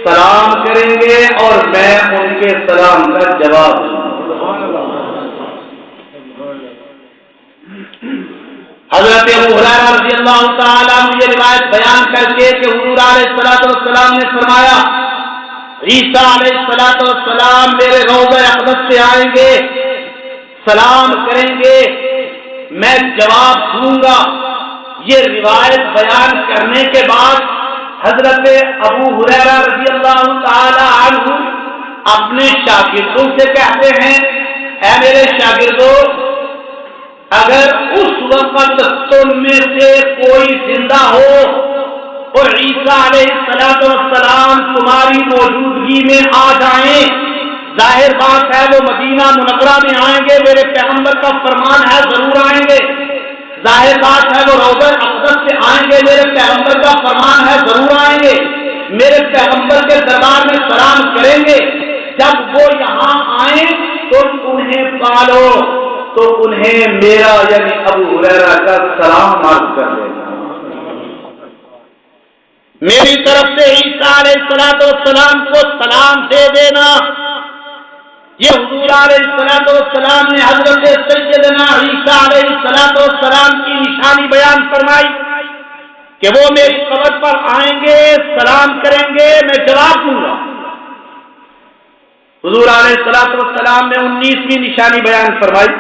A: سلام کریں گے اور میں ان کے سلام کا جواب دوں۔ حضرت ابو ہریرہ رضی اللہ تعالیٰ عنہ یہ روایت بیان کر کے کہ حضور علیہ السلام نے فرمایا عیسیٰ علیہ السلام میرے روضہ اقدس سے آئیں گے، سلام کریں گے، میں جواب دوں گا۔ یہ روایت بیان کرنے کے بعد حضرت ابو ہریرہ رضی اللہ تعالیٰ عنہ اپنے شاگردوں سے کہتے ہیں، اے میرے شاگردوں، اگر اس وقت تم میں سے کوئی زندہ ہو اور عیسیٰ علیہ السلام تمہاری موجودگی میں آ جائیں، ظاہر بات ہے وہ مدینہ منورہ میں آئیں گے، میرے پیغمبر کا فرمان ہے ضرور آئیں گے، ظاہر بات ہے وہ روضہ اقدس سے آئیں گے، میرے پیغمبر کا فرمان ہے ضرور آئیں گے، میرے پیغمبر کے دربار میں سلام کریں گے۔ جب وہ یہاں آئیں تو انہیں پالو، تو انہیں میرا یعنی ابو ہریرہ کا سلام عرض کر دینا، میری طرف سے عیسیٰ علیہ السلام کو سلام دے دینا۔ یہ حضور علیہ السلام نے حضرت سیدنا عیسیٰ علیہ السلام کی نشانی بیان فرمائی کہ وہ میری قبر پر آئیں گے، سلام کریں گے، میں جواب دوں گا۔ حضور علیہ السلام نے 19ویں نشانی بیان فرمائی،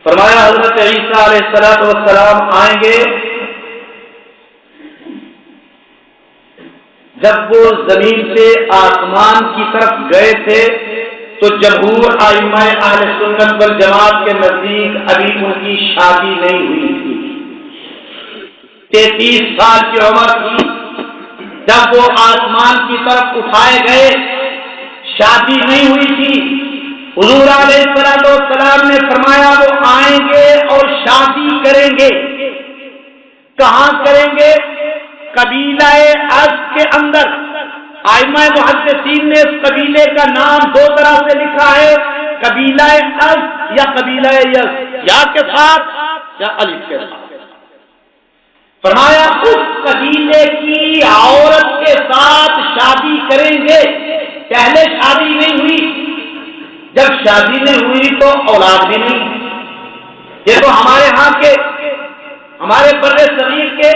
A: فرمایا حضرت عیسیٰ علیہ السلام آئیں گے، جب وہ زمین سے آسمان کی طرف گئے تھے تو جمہور ائمہ اہل سنت والجماعت کے نزدیک ابھی ان کی شادی نہیں ہوئی تھی، 33 سال کی عمر تھی جب وہ آسمان کی طرف اٹھائے گئے، شادی نہیں ہوئی تھی۔ حضور علیہ السلام نے فرمایا وہ آئیں گے اور شادی کریں گے۔ کہاں کریں گے؟ قبیلہ از کے اندر۔ ائمہ محدثین نے اس قبیلے کا نام 2 طرح سے لکھا ہے، قبیلہ از یا قبیلہ یز، یا کے ساتھ یا الف کے ساتھ۔ فرمایا اس قبیلے کی عورت کے ساتھ شادی کریں گے۔ پہلے شادی نہیں ہوئی، جب شادی نہیں ہوئی تو اولاد بھی نہیں۔ یہ تو ہمارے ہاں کے، ہمارے بر صغیر کے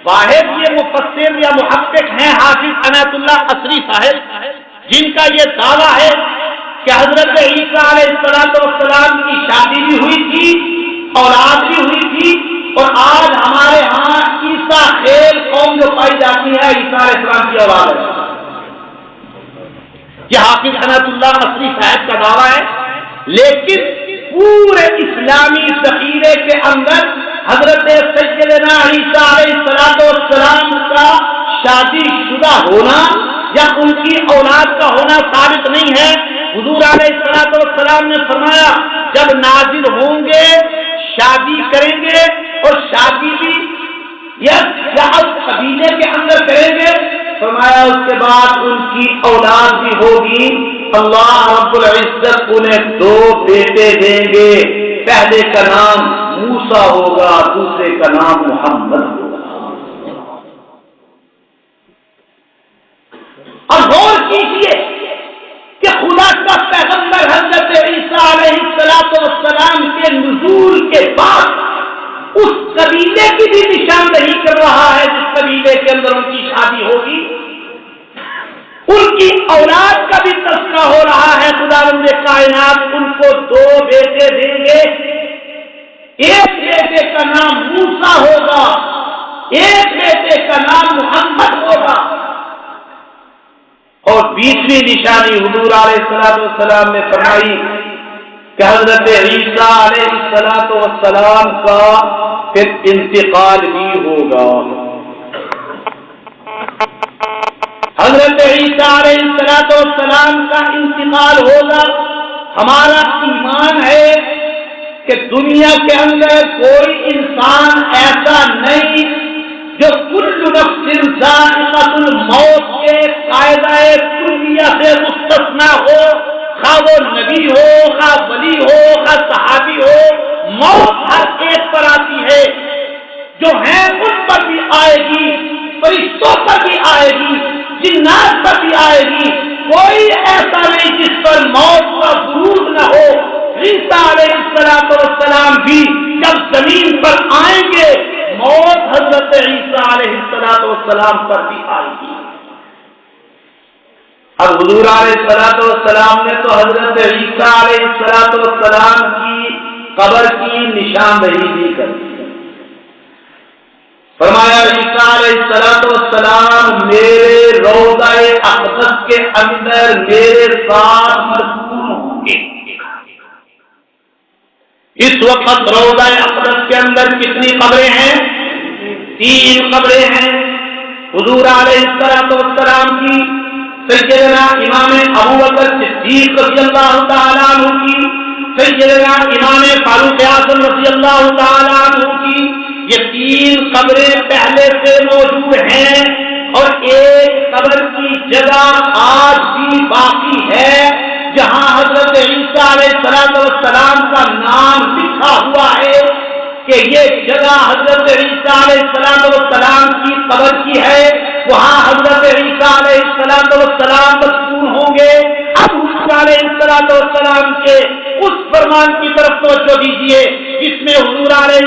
A: واحد یہ مفسر یا محقق ہیں حافظ عنایت اللہ عصری صاحب، جن کا یہ دعویٰ ہے کہ حضرت عیسیٰ علیہ السلام کی شادی بھی ہوئی تھی، اولاد بھی ہوئی تھی، اور آج ہمارے ہاں عیسیٰ خیل قوم جو پائی جاتی ہے عیسیٰ علیہ السلام کی اولاد ہے۔ یہ حافظ عنایت اللہ قصری صاحب کا دعویٰ ہے، لیکن پورے اسلامی ذخیرے کے اندر حضرت سیدنا عیسیٰ علیہ السلام کا شادی شدہ ہونا یا ان کی اولاد کا ہونا ثابت نہیں ہے۔ حضور علیہ السلام نے فرمایا جب نازل ہوں گے شادی کریں گے، اور شادی بھی قبیلے کے اندر کریں گے، فرمایا اس کے بعد ان کی اولاد بھی ہوگی، اللہ رب العزت انہیں 2 بیٹے دیں گے، پہلے کا نام موسیٰ ہوگا، دوسرے کا نام محمد ہوگا۔ اور غور کیجیے کہ خدا کا پیغمبر حضرت عیسیٰ علیہ السلام کے نزول کے بعد اس قبیلے کی بھی نشاندہی کر رہا ہے جس قبیلے کے اندر ان کی شادی ہوگی، ان کی اولاد کا بھی تذکرہ ہو رہا ہے۔ خداوند کائنات ان کو 2 بیٹے دیں گے، ایک بیٹے کا نام موسیٰ ہوگا، ایک بیٹے کا نام محمد ہوگا۔ اور 20ویں نشانی حضور علیہ السلام نے فرمائی کہ حضرت عیسیٰ علیہ السلام کا پھر انتقال بھی ہوگا۔ حضرت عیسیٰ علیہ السلام کا انتقال ہوگا۔ ہمارا ایمان ہے کہ دنیا کے اندر کوئی انسان ایسا نہیں جو کل نفس ذائقۃ الموت کے قاعدہ کلیہ سے مستثنیٰ ہو، خواہ وہ نبی ہو، خواہ ولی ہو، خواہ صحابی ہو، موت ہر ایک پر آتی ہے، جو ہیں ان پر بھی آئے گی، فرشتوں پر بھی آئے گی، جنات پر بھی آئے گی، کوئی ایسا نہیں جس پر موت کا غرور نہ ہو۔ عیسیٰ علیہ السلام بھی جب زمین پر آئیں گے موت حضرت عیسیٰ علیہ السلام پر بھی آئے گی۔ اب حضور علیہ السلام نے تو حضرت عیسیٰ علیہ السلام کی قبر کی نشاندہی بھی کر دی، فرمایا عیسیٰ علیہ السلام میرے روضہ اقدس کے اندر میرے ساتھ مدفون ہوں گے۔ اس وقت روضہ اقدس کے اندر کتنی قبریں ہیں؟ 3 قبریں ہیں۔ حضور علیہ السلام کی، سیدنا امام ابوبکر صدیق رضی اللہ تعالیٰ عنہ کی، سیدنا امام فاروق اعظم رضی اللہ تعالیٰ عنہ کی، یہ 3 قبریں پہلے سے موجود ہیں، اور ایک قبر کی جگہ آج بھی باقی ہے جہاں حضرت عیسیٰ علیہ السلام کا نام لکھا ہوا ہے کہ یہ جگہ حضرت عیسیٰ علیہ السلام کی قبر کی ہے، وہاں حضرت عیسیٰ علیہ السلام مدفون ہوں گے۔ اب حضور علیہ السلام کے اس فرمان کی طرف توجہ دیجیے جس میں حضور علیہ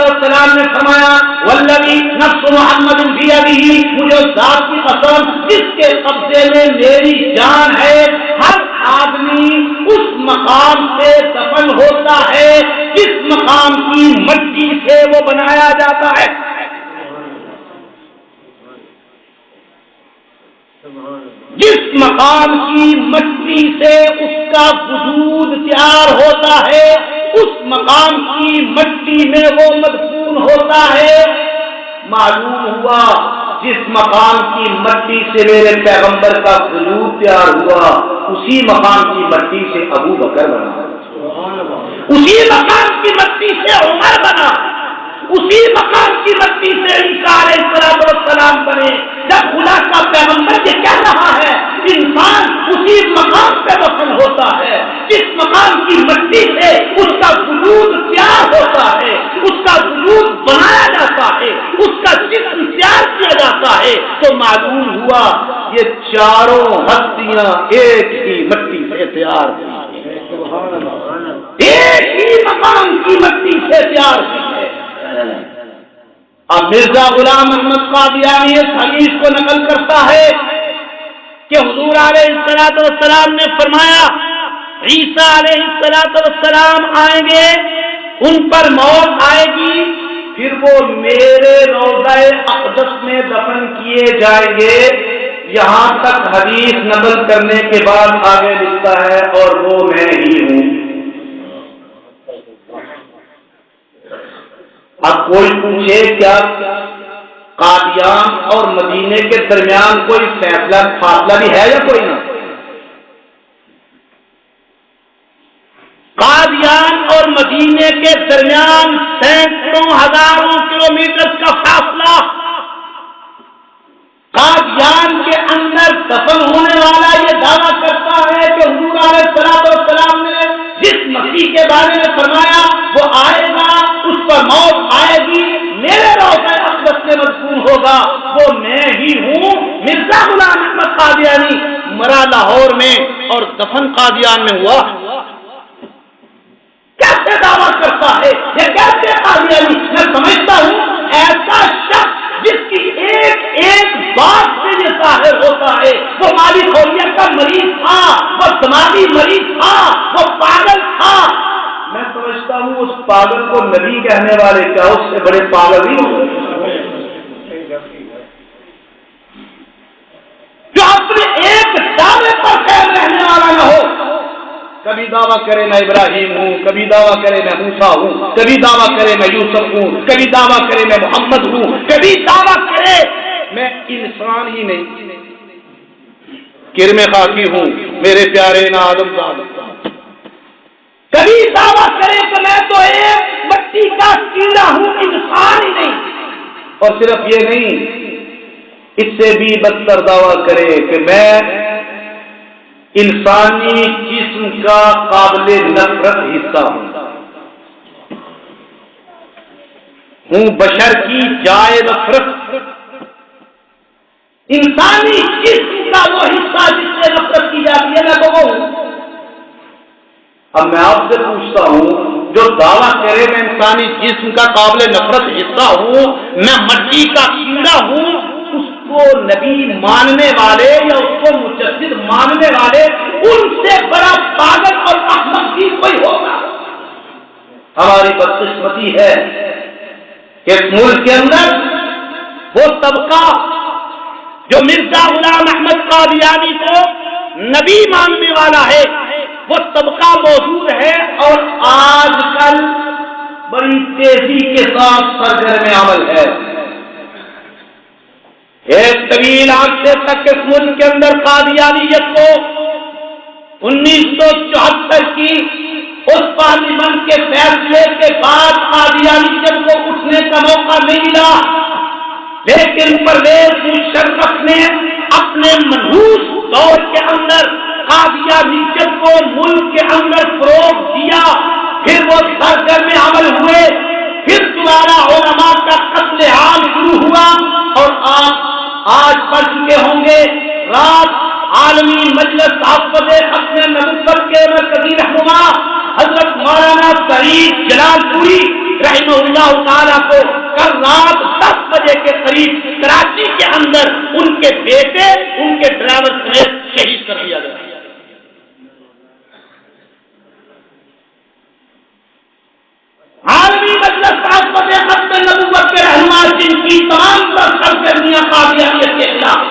A: السلام نے فرمایا والذی نفس محمد بیدہ، مجھے ذات کی قسم جس کے قبضے میں میری جان ہے، ہر آدمی اس مقام سے دفن ہوتا ہے جس مقام کی مٹی سے وہ بنایا جاتا ہے۔ جس مقام کی مٹی سے اس کا وجود تیار ہوتا ہے، اس مقام کی مٹی میں وہ مدفون ہوتا ہے۔ معلوم ہوا جس مقام کی مٹی سے میرے پیغمبر کا وجود تیار ہوا، اسی مقام کی مٹی سے ابو بکر بنا، اسی مقام کی مٹی سے عمر بنا، اسی مقام کی مٹی سے عیسیٰ علیہ السلام بنے۔ جب خدا کا پیغمبر یہ کہہ رہا ہے انسان اسی مقام پہ دفن ہوتا ہے، جس مقام کی مٹی سے اس کا وجود تیار ہوتا ہے، اس کا وجود بنایا جاتا ہے، اس کا جسم تیار کیا جاتا ہے، تو معلوم ہوا یہ چاروں ہستیاں ایک ہی مٹی سے تیار ہوئی ہیں، ایک ہی مقام کی مٹی سے تیار ہوئی ہے۔ اب مرزا غلام احمد قادیانی اس حدیث کو نقل کرتا ہے کہ حضور علیہ السلام نے فرمایا عیسیٰ علیہ السلام آئیں گے، ان پر موت آئے گی، پھر وہ میرے روضہ اقدس میں دفن کیے جائیں گے، یہاں تک حدیث نقل کرنے کے بعد آگے لکھتا ہے اور وہ میں ہی ہوں۔ اب کوئی پوچھے کیا قادیان اور مدینے کے درمیان کوئی فاصلہ بھی ہے یا کوئی نہ؟ قادیان اور مدینے کے درمیان سینکڑوں ہزاروں کلومیٹر کا فاصلہ۔ قادیان کے اندر دفن ہونے والا یہ دعویٰ کرتا ہے کہ حضور علیہ السلام نے جس مسیح کے بارے میں فرمایا وہ آئے گا، اس پر موت آئے گی، میرے روضہ اقدس میں مدفون ہوگا، وہ میں ہی ہوں۔ مرزا غلام احمد قادیانی مرا لاہور میں اور دفن قادیان میں ہوا۔ کیسے دعویٰ کرتا ہے یہ؟ کیسے قادیانی؟ میں سمجھتا ہوں ایسا شخص جس کی ایک ایک بات سے یہ ظاہر ہوتا ہے وہ مالی خوریت کا مریض تھا، وہ دماغی مریض تھا، وہ پاگل تھا۔ میں سمجھتا ہوں اس پاگل کو نبی کہنے والے کیا اس سے بڑے پاگل ہی ہوں جو اپنے ایک دعوے پر قائم رہنے والا نہ ہو۔ کبھی دعویٰ کرے میں ابراہیم ہوں، کبھی دعویٰ کرے میں موسیٰ ہوں، کبھی دعویٰ کرے میں یوسف ہوں، کبھی دعویٰ کرے میں محمد ہوں، کبھی دعویٰ کرے میں انسان ہی نہیں، کرم خاکی ہوں، میرے پیارے نا آدم زاد۔ کبھی دعویٰ کرے کہ میں تو ایک مٹی کا کیڑا ہوں، انسان ہی نہیں۔ اور صرف یہ نہیں، اس سے بھی بدتر دعویٰ کرے کہ میں انسانی جسم کا قابل نفرت حصہ ہوں، بشر کی جائے نفرت، انسانی جسم کا وہ حصہ جس سے نفرت کی جاتی ہے میں تو وہ ہوں۔ اب میں آپ سے پوچھتا ہوں جو دعویٰ کرے میں انسانی جسم کا قابل نفرت حصہ ہوں، میں مٹی کا کیڑا ہوں، اس کو نبی ماننے والے یا اس کو مجدد ماننے والے ان سے بڑا پاگل اور احمق بھی کوئی ہوگا؟ ہماری بدقسمتی ہے کہ اس ملک کے اندر وہ طبقہ جو مرزا غلام احمد قادیانی کو نبی ماننے والا ہے وہ طبقہ موجود ہے اور آج کل بڑی تیزی کے ساتھ سرگرم عمل ہے۔ ایک طویل عرصے تک اس ملک کے اندر قادیانیت کو 1974 کی اس پارلیمنٹ کے فیصلے کے بعد قادیانیت کو اٹھنے کا موقع نہیں ملا، لیکن پرویز مشرف نے اپنے منحوس دور کے اندر قادیانیت کو ملک کے اندر فروغ دیا، پھر وہ سرگرم عمل ہوئے، پھر دوبارہ علماء کا قتل عام شروع ہوا اور آپ آج پڑھ چکے ہوں گے رات عالمی مجلس حافظ اپنے نبوت کے مرکزی رہنما حضرت مولانا سعید جلال پوری رحمہ اللہ تعالیٰ کو کل رات 10 بجے کے قریب کراچی کے اندر ان کے بیٹے ان کے ڈرائیور سمیت شہید کر دیا گیا۔ عالمی مجلس حافظ اپنے نبوت کے رہنما جن کی تمام سرگرمیاں قادیانیت کے خلاف،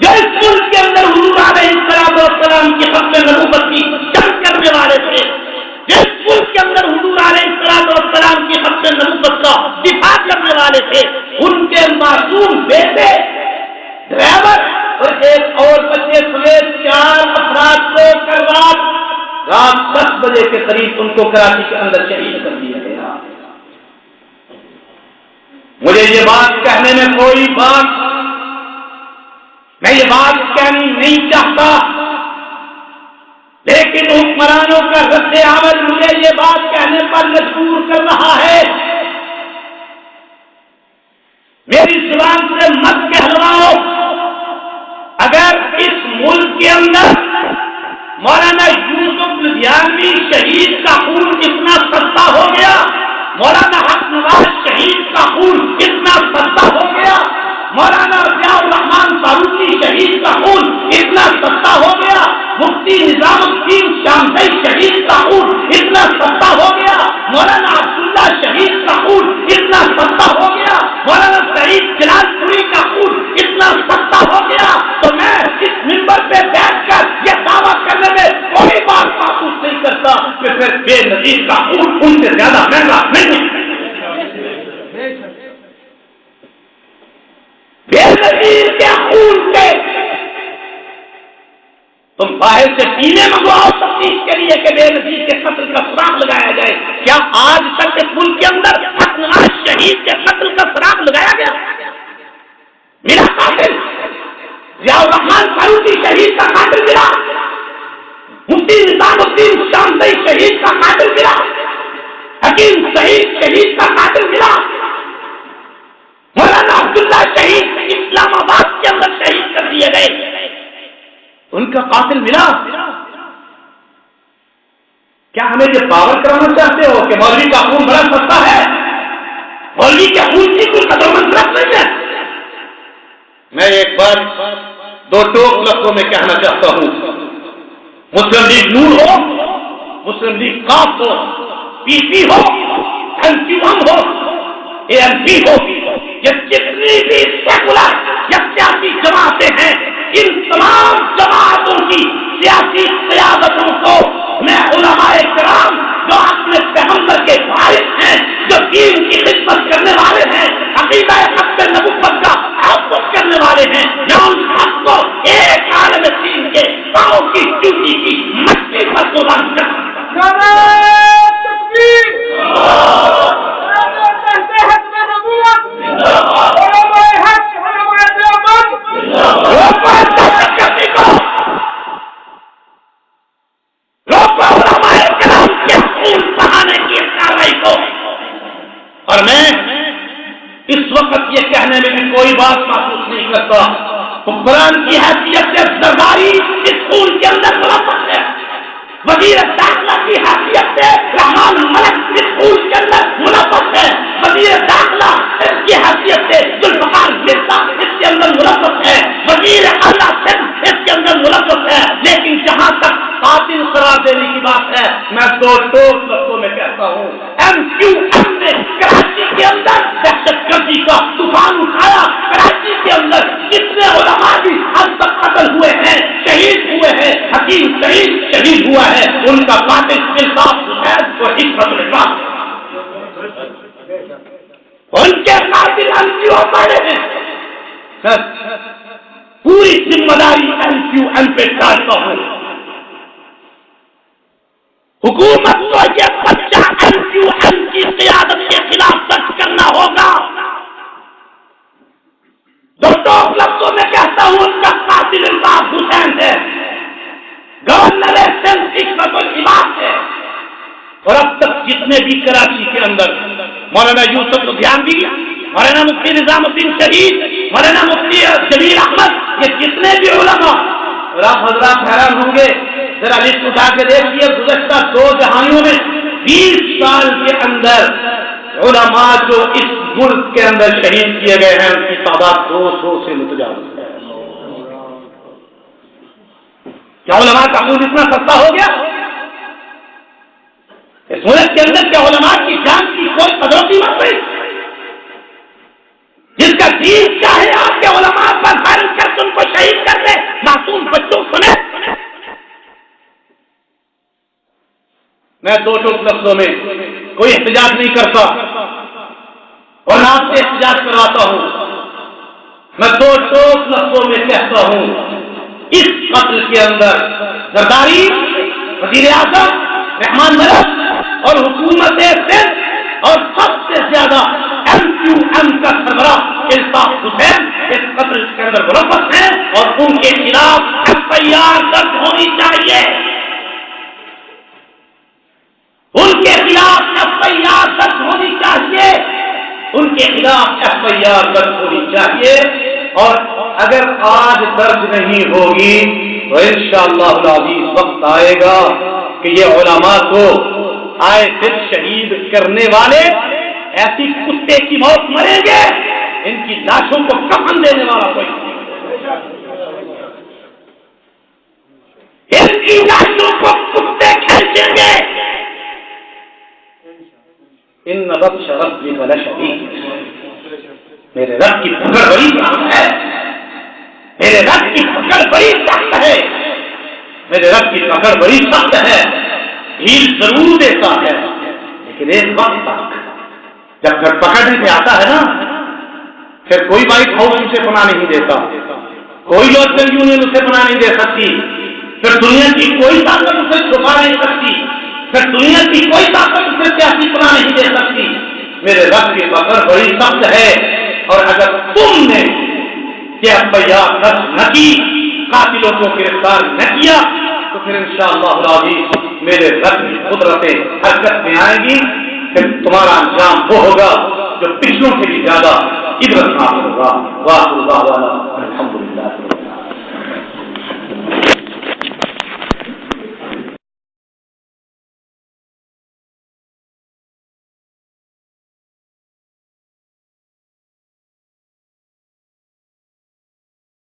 A: جو اس ملک کے اندر حضور علیہ السلام کی ختم نبوت کی جنگ کرنے والے تھے، جس ملک کے اندر حضور علیہ السلام کی ختم نبوت کا دفاع کرنے والے تھے، ان کے معصوم بیٹے ڈرائیور اور ایک اور بچے سمیت 4 افراد کو کل رات 10 بجے کے قریب ان کو کراچی کے اندر شہید کر دیا گیا۔ مجھے یہ بات کہنے میں کوئی بات میں یہ بات کہنی نہیں چاہتا، لیکن حکمرانوں کا رد عمل مجھے یہ بات کہنے پر مجبور کر رہا ہے۔ میری زبان سے مت کہلواؤ، اگر اس ملک کے اندر مولانا یوسف لدھیانوی شہید کا خون اتنا سستا ہو گیا، مولانا حق نواز شہید کا خون اتنا سستا ہو گیا، مولانا ضیاء الرحمان فاروقی شہید کا خون اتنا سستا ہو گیا، مفتی نظام الدین شامزئی شہید کا خون اتنا سستا ہو گیا، مولانا عبداللہ شہید کا خون اتنا سستا ہو گیا، مولانا سعید جلال پوری کا خون اتنا سستا ہو گیا، بے نظیر کا خون ان سے زیادہ مہنگا نہیں. بے نظیر کے خون سے تم باہر سے پینے منگواؤ تفتیش کے لیے کہ بے نظیر کے قتل کا سراغ لگایا جائے. کیا آج تک اس ملک کے اندر شہید کے قتل کا سراغ لگایا گیا؟ میرا قاتل ضیاء الرحمان فاروقی شہید کا قاتل ملا، مفتی نظام الدین شامدئی شہید کا قاتل ملا، حکیم سعید شہید کا قاتل ملا، مولانا عبداللہ شہید اسلام آباد کے اندر شہید کر دیے گئے، ان کا قاتل ملا. کیا ہمیں یہ پاور کرانا چاہتے ہو کہ مولوی کا خون بڑا سستا ہے، مولوی کے خون کی کوئی قدر و منزلت نہیں ہے؟ میں ایک بار دو ٹوک لفظوں میں کہنا چاہتا ہوں، مسلم لیگ نور ہو، مسلم لیگ کاف ہو، پی پی ہو، این کیو ایم ہو، اے این پی ہو، یہ جتنی بھی سیکولر یا سیاسی جماعتیں ہیں، ان تمام جماعتوں کی سیاسی قیادتوں کو میں علماء کرام جو اپنے پیغمبر کے وارث ہیں، جو دین کی خدمت کرنے والے ہیں، عقیدہ حق نبوت کا تحفظ کرنے والے ہیں، میں ان سب کو ایک عالم دین کے پاؤں کی چوٹی کی مٹی پر قربان کرتا اور میں اس وقت یہ کہنے میں بھی کوئی بات محسوس نہیں کرتا. حکمران کی حیثیت سے سرداری اسکول کے اندر ملوث ہے، وزیر داخلہ کی حیثیت سے رحمان ملک اسکول کے اندر ملوث ہے، وزیر داخلہ اس کی حیثیت سے ذوالفقار مرزا اس کے اندر ملوث ہے، وزیر اعلیٰ اس کے اندر ملوث ہے. لیکن جہاں تک قاتل قرار دینے کی بات ہے، میں دو لفظوں میں کہتا ہوں، ایم کیو ایم نے کراچی کے اندر دہشت گردی کا طوفان اٹھایا. کراچی کے اندر جتنے علماء بھی اب تک قتل ہوئے ہیں، شہید ہوئے ہیں، حکیم سعید شہید ہوا ہے، ان کا قاتل الطاف حسین اور حکمت الرحمان، ان کے قاتل ایم کیو ایم والے ہیں. پوری ذمہ داری ایم کیو ایم پہ ڈالتا ہوں. حکومت کو یہ بچہ ایم کیو ایم کی قیادت کے خلاف درج کرنا ہوگا. دو لفظوں میں کہتا ہوں، ان کا قاتل الطاف حسین ہے، گورنر سندھ حکمت الرحمان ہے. اور اب تک جتنے بھی کراچی کے اندر مولانا یوسف لدھیانوی، مولانا مفتی نظام الدین شہید، مولانا مفتی جلیل احمد، یہ جتنے بھی علماء، اور آپ حضرات حیران ہوں گے، ذرا لسٹ اٹھا کے دیکھیے، گزشتہ 2 دہائیوں میں 20 سال کے اندر علماء جو اس ملک کے اندر شہید کیے گئے ہیں ان کی تعداد 200 سے متجاوز ہے. کیا علماء کا خون اتنا سستا ہو گیا؟ اس ملک کے اندر کیا علماء کی جان کی کوئی قدر و قیمت نہیں؟ جس کا دین چاہے آپ کے علماء پر فائرنگ کر کے ان کو شہید کر دے، معصوم بچوں سنے. میں 2 لفظوں میں کوئی احتجاج نہیں کرتا اور آپ سے احتجاج کرواتا ہوں. میں 2 لفظوں میں کہتا ہوں، اس قتل کے اندر زرداری، وزیر اعظم رحمان ملک اور حکومت سندھ اور سب سے زیادہ ایم کیو ایم کا سربراہ الطاف حسین اس قتل کے اندر ملوث ہیں اور ان کے خلاف ایف آئی آر درج ہونی چاہیے. ان کے خلاف ایف آئی آر درج ہونی چاہیے، ان کے خلاف ایف آئی آر درج ہونی چاہیے. اور اگر آج درج نہیں ہوگی تو انشاءاللہ العزیز وقت آئے گا کہ یہ علماء کو آئے دن شہید کرنے والے ایسی کتے کی موت مریں گے، ان کی لاشوں کو کفن دینے والا کوئی نہیں، ان کی لاشوں کو کتے کھینچیں گے. ان بطش ربک لشدید، میرے رب کی پکڑ بڑی سخت ہے، میرے رب کی پکڑ بڑی سخت ہے، میرے رب کی پکڑ بڑی سخت ہے. ڈھیل ضرور دیتا ہے، لیکن ایک وقت تک جب گھر پکڑنے پہ آتا ہے نا، پھر کوئی وائٹ ہاؤس اسے پناہ نہیں دیتا، کوئی یورپین یونین اسے پناہ نہیں دے سکتی، پھر دنیا کی کوئی طاقت اسے چھپا نہیں سکتی، پھر دنیا کی کوئی طاقت اسے سیاسی پناہ نہیں دے سکتی۔ میرے رب کی پکڑ بڑی سخت ہے، اور اگر تم نے یہ ابیات نہ کی، قاتلوں کو گرفتار نہ کیا، تو پھر انشاءاللہ العزیز میرے رب کی قدرتیں حرکت میں آئیں گی، پھر تمہارا انجام وہ ہوگا جو پچھلوں سے بھی زیادہ عبرتناک ہوگا۔ وآخر دعوانا الحمدللہ۔